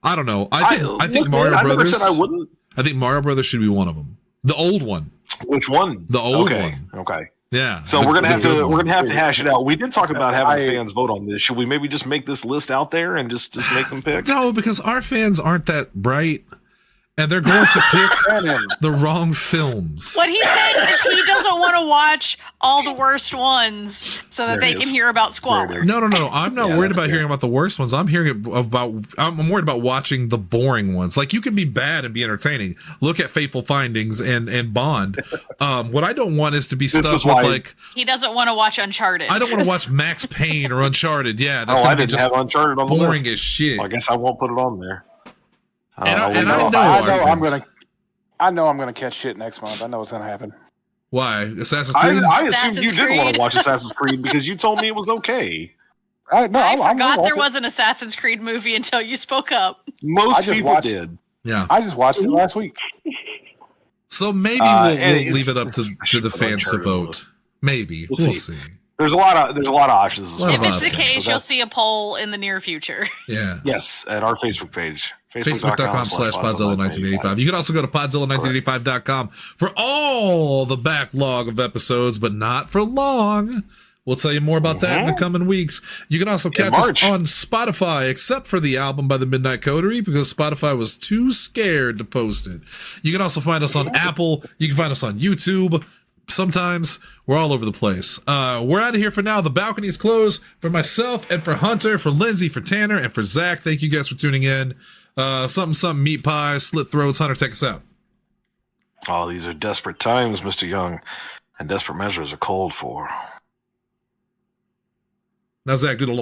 I don't know. I think Mario Brothers. I wouldn't. I think Mario Brothers should be one of them. The old one. Which one? The old one. Okay. Yeah. So we're gonna have to hash it out. We did talk about having the fans vote on this. Should we maybe just make this list out there and just make them pick? No, because our fans aren't that bright. And they're going to pick the wrong films. What he said is he doesn't want to watch all the worst ones so that they can hear about squalor. No. I'm not worried about hearing about the worst ones. I'm worried about watching the boring ones. Like, you can be bad and be entertaining. Look at Fateful Findings and Bond. What I don't want is to be stuck with, like... He doesn't want to watch Uncharted. I don't want to watch Max Payne or Uncharted. Yeah, that's going to be just Uncharted on boring as shit. Well, I guess I won't put it on there. I know I'm gonna catch shit next month. I know what's gonna happen. Why? Assassin's Creed? I assumed you didn't want to watch Assassin's Creed because you told me it was okay. I forgot there was an Assassin's Creed movie until you spoke up. Most people did. Yeah. I just watched it last week. So maybe we'll leave it up to the fans to vote. Maybe. We'll see. There's a lot of options. If it's the case, you'll see a poll in the near future. Yeah. Yes, at our Facebook page. Facebook.com/Podzilla1985. You can also go to Podzilla1985.com for all the backlog of episodes, but not for long. We'll tell you more about that in the coming weeks. You can also catch us on Spotify, except for the album by the Midnight Coterie, because Spotify was too scared to post it. You can also find us on Apple. You can find us on YouTube. Sometimes we're all over the place. We're out of here for now. The balcony is closed for myself and for Hunter, for Lindsey, for Tanner, and for Zach. Thank you guys for tuning in. Something meat pies, slit throats. Hunter, take us out. Oh, these are desperate times, Mr. Young, and desperate measures are called for. Now, Zach, do the